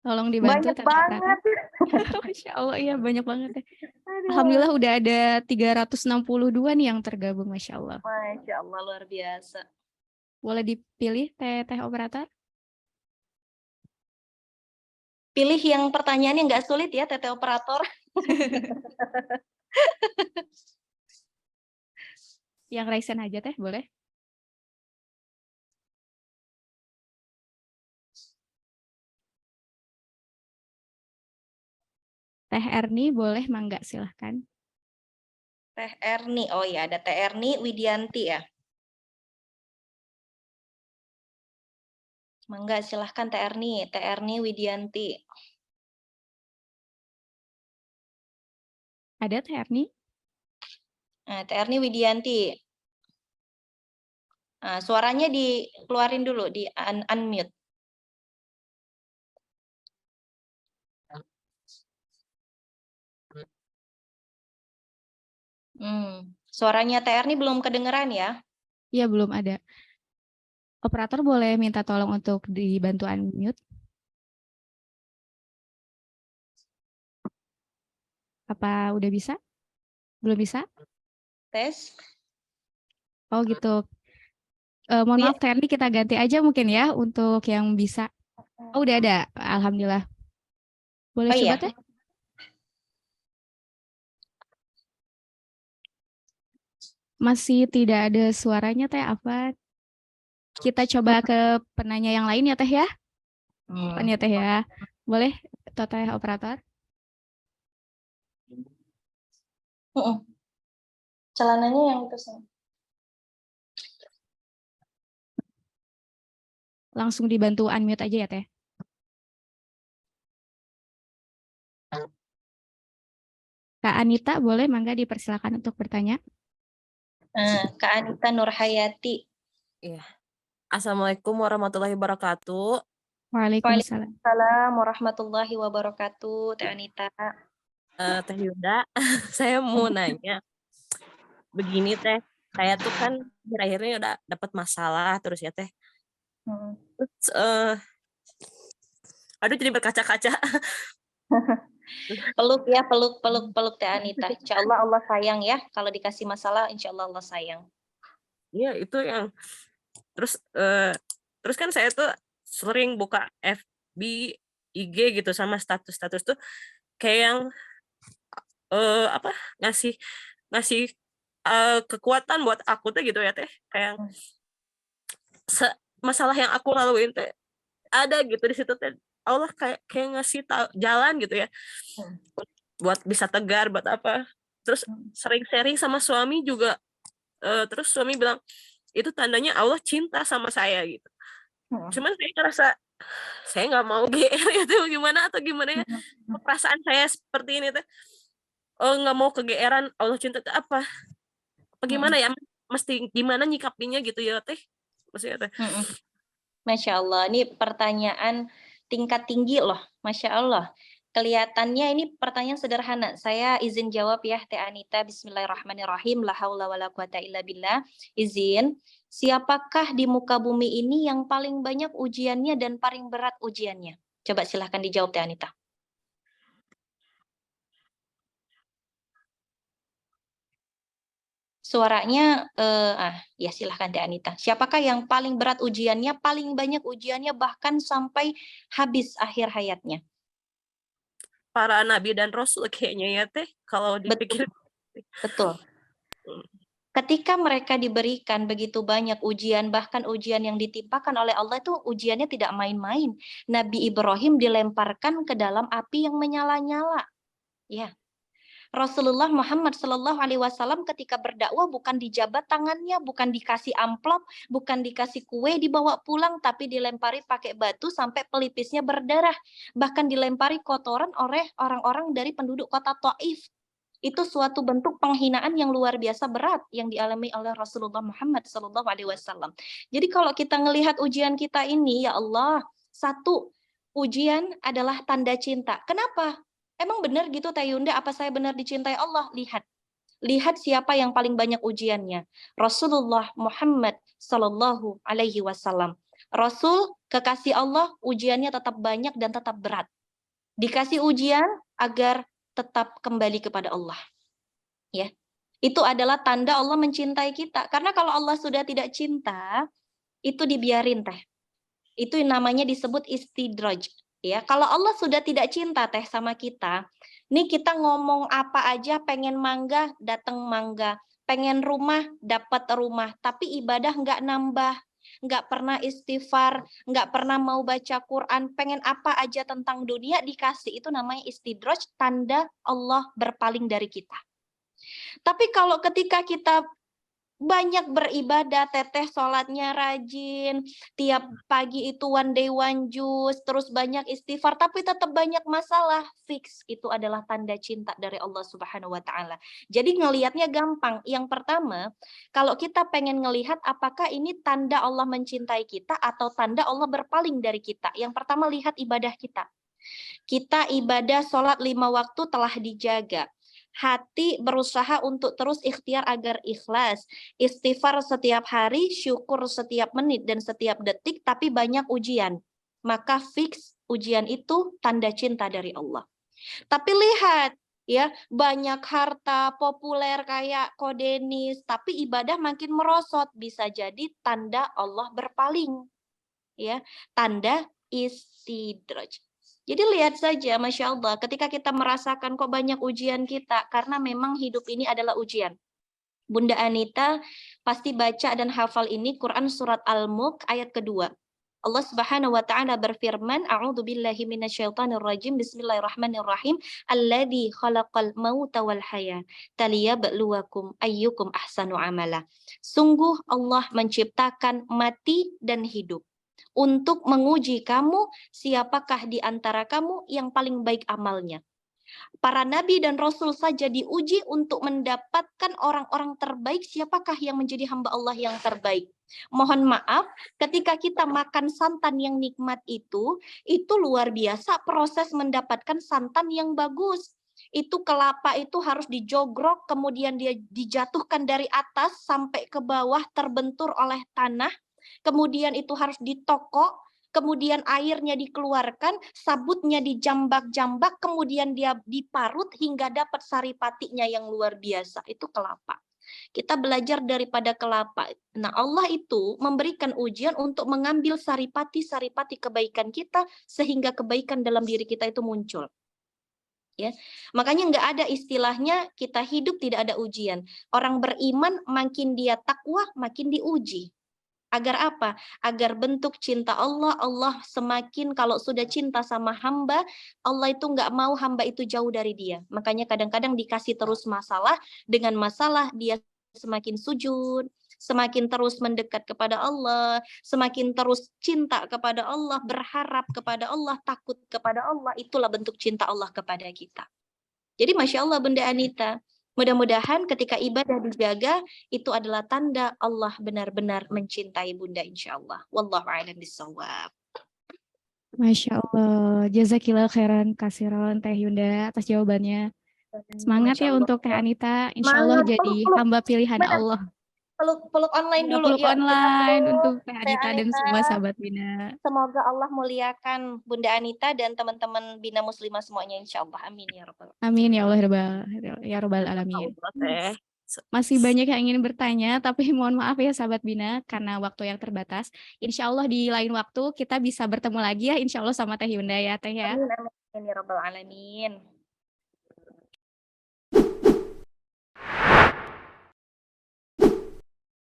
Tolong dibantu Banyak Teteh banget. operator. Masya Allah, iya banyak banget ya. Aduh. Alhamdulillah udah ada 362 nih yang tergabung, Masya Allah. Masya Allah, luar biasa. Boleh dipilih Teteh operator? Pilih yang pertanyaannya nggak sulit ya, Teteh operator. Yang raise hand aja Teh, boleh? Teh Erni boleh mangga silahkan. Teh Erni, oh ya ada Teh Erni Widianti ya. Mangga silahkan Teh Erni Widianti. Ada Teh Erni? Nah, Teh Erni Widianti. Nah, suaranya dikeluarin dulu, di unmute. Suaranya Teh Erni belum kedengeran ya? Iya, belum ada. Operator boleh minta tolong untuk dibantu unmute? Apa udah bisa? Belum bisa? Tes. Oh gitu. Mohon maaf Teh Erni, kita ganti aja mungkin ya untuk yang bisa. Oh udah ada, Alhamdulillah. Boleh Oh coba iya. Teh? Masih tidak ada suaranya Teh, apa? Kita coba ke penanya yang lain ya Teh ya? Pan ya Teh ya. Boleh Teteh operator? Celananya yang itu sih. Langsung dibantu unmute aja ya Teh. Kak Anita boleh mangga dipersilakan untuk bertanya. Kak Anita Nurhayati. Iya. Assalamualaikum warahmatullahi wabarakatuh. Waalaikumsalam. Waalaikumsalam warahmatullahi wabarakatuh, Teh Anita. Teh Yuda, saya mau nanya. Begini Teh, saya tuh kan akhir-akhirnya udah dapat masalah terus ya Teh. Terus, aduh jadi berkaca-kaca. Peluk ya, peluk Teh Anita. Insya Allah Allah sayang ya. Kalau dikasih masalah, insya Allah Allah sayang. Iya itu yang terus kan saya tuh sering buka FB, IG gitu sama status-status tuh kayak yang apa ngasih kekuatan buat aku tuh gitu ya Teh. Kayak masalah yang aku laluin Teh ada gitu di situ Teh. Allah kayak ngasih jalan gitu ya. Buat bisa tegar buat apa. Terus sering sharing sama suami juga. Terus suami bilang itu tandanya Allah cinta sama saya gitu. Cuman saya ngerasa saya nggak mau GR itu gimana atau gimana ya, perasaan saya seperti ini Teh. Nggak mau kegeeran Allah cinta itu apa gimana ya, mesti gimana nyikapinya gitu ya Teh, maksudnya Teh. Masya Allah, ini pertanyaan tingkat tinggi loh, Masya Allah. Kelihatannya ini pertanyaan sederhana. Saya izin jawab ya, Teh Anita. Bismillahirrahmanirrahim. La haula wala quwata illa billah. Izin. Siapakah di muka bumi ini yang paling banyak ujiannya dan paling berat ujiannya? Coba silahkan dijawab, Teh Anita. Suaranya, ya silahkan Teh Anita. Siapakah yang paling berat ujiannya, paling banyak ujiannya, bahkan sampai habis akhir hayatnya? Para nabi dan rasul kayaknya ya Teh, kalau dipikir. Betul. Ketika mereka diberikan begitu banyak ujian, bahkan ujian yang ditimpakan oleh Allah itu ujiannya tidak main-main. Nabi Ibrahim dilemparkan ke dalam api yang menyala-nyala. Ya. Rasulullah Muhammad SAW ketika berdakwah bukan dijabat tangannya, bukan dikasih amplop, bukan dikasih kue dibawa pulang, tapi dilempari pakai batu sampai pelipisnya berdarah. Bahkan dilempari kotoran oleh orang-orang dari penduduk kota Taif. Itu suatu bentuk penghinaan yang luar biasa berat yang dialami oleh Rasulullah Muhammad SAW. Jadi kalau kita ngelihat ujian kita ini, ya Allah, satu, ujian adalah tanda cinta. Kenapa? Emang benar gitu Teh Yunda, apa saya benar dicintai Allah? Lihat. Lihat siapa yang paling banyak ujiannya. Rasulullah Muhammad Sallallahu Alaihi Wasallam. Rasul, kekasih Allah, ujiannya tetap banyak dan tetap berat. Dikasih ujian agar tetap kembali kepada Allah. Ya, itu adalah tanda Allah mencintai kita. Karena kalau Allah sudah tidak cinta, itu dibiarin Teh. Itu namanya disebut istidraj. Ya, kalau Allah sudah tidak cinta Teh sama kita, nih kita ngomong apa aja, pengen mangga, datang mangga, pengen rumah, dapat rumah, tapi ibadah nggak nambah, nggak pernah istighfar, nggak pernah mau baca Quran, pengen apa aja tentang dunia dikasih, itu namanya istidraj, tanda Allah berpaling dari kita. Tapi kalau ketika kita banyak beribadah, teteh sholatnya rajin, tiap pagi itu one day one juice, terus banyak istighfar, tapi tetap banyak masalah, fix itu adalah tanda cinta dari Allah Subhanahu wa Ta'ala. Jadi ngelihatnya gampang. Yang pertama, kalau kita pengen ngelihat apakah ini tanda Allah mencintai kita atau tanda Allah berpaling dari kita. Yang pertama, lihat ibadah kita. Kita ibadah sholat 5 waktu telah dijaga. Hati berusaha untuk terus ikhtiar agar ikhlas. Istighfar setiap hari, syukur setiap menit dan setiap detik, tapi banyak ujian. Maka fix ujian itu tanda cinta dari Allah. Tapi lihat, ya, banyak harta, populer kayak Kodenis, tapi ibadah makin merosot, bisa jadi tanda Allah berpaling. Ya, tanda istidraj. Jadi lihat saja, Masya Allah, ketika kita merasakan kok banyak ujian kita, karena memang hidup ini adalah ujian. Bunda Anita pasti baca dan hafal ini Quran surat Al-Mulk ayat kedua. Allah Subhanahu wa Ta'ala berfirman, A'udzubillahi minasyaitonirrajim, Bismillahirrahmanirrahim, Alladzi khalaqal mauta wal hayata liyabluwakum ayyukum ahsanu amala. Sungguh Allah menciptakan mati dan hidup untuk menguji kamu, siapakah di antara kamu yang paling baik amalnya. Para nabi dan rasul saja diuji untuk mendapatkan orang-orang terbaik, siapakah yang menjadi hamba Allah yang terbaik. Mohon maaf, ketika kita makan santan yang nikmat itu luar biasa proses mendapatkan santan yang bagus. Itu kelapa itu harus dijogrok, kemudian dia dijatuhkan dari atas sampai ke bawah terbentur oleh tanah. Kemudian itu harus ditokok, kemudian airnya dikeluarkan, sabutnya dijambak-jambak, kemudian dia diparut hingga dapat saripatinya yang luar biasa. Itu kelapa. Kita belajar daripada kelapa. Nah, Allah itu memberikan ujian untuk mengambil saripati-saripati kebaikan kita, sehingga kebaikan dalam diri kita itu muncul. Ya, makanya nggak ada istilahnya kita hidup tidak ada ujian. Orang beriman makin dia takwa, makin diuji. Agar apa? Agar bentuk cinta Allah, Allah semakin kalau sudah cinta sama hamba, Allah itu nggak mau hamba itu jauh dari dia. Makanya kadang-kadang dikasih terus masalah, dengan masalah dia semakin sujud, semakin terus mendekat kepada Allah, semakin terus cinta kepada Allah, berharap kepada Allah, takut kepada Allah, itulah bentuk cinta Allah kepada kita. Jadi Masya Allah Bunda Anita, mudah-mudahan ketika ibadah dijaga, itu adalah tanda Allah benar-benar mencintai Bunda insya Allah. Wallahu a'lam bishawab. Masya Allah, jazakillah khairan kasiron Teh Yunda atas jawabannya. Semangat ya untuk Teh Anita, insya Allah jadi hamba pilihan Allah. Peluk online dulu. Peluk online untuk Teh Anita dan semua sahabat Bina. Semoga Allah muliakan Bunda Anita dan teman-teman Bina Muslimah semuanya insya Allah. Amin ya Rabbal. Amin ya Allah ya Rabbal alamin. Masih banyak yang ingin bertanya, tapi mohon maaf ya sahabat Bina karena waktu yang terbatas. Insya Allah di lain waktu kita bisa bertemu lagi ya, insya Allah sama Teh Yunda ya Teh ya. Amin ya Rabbal alamin.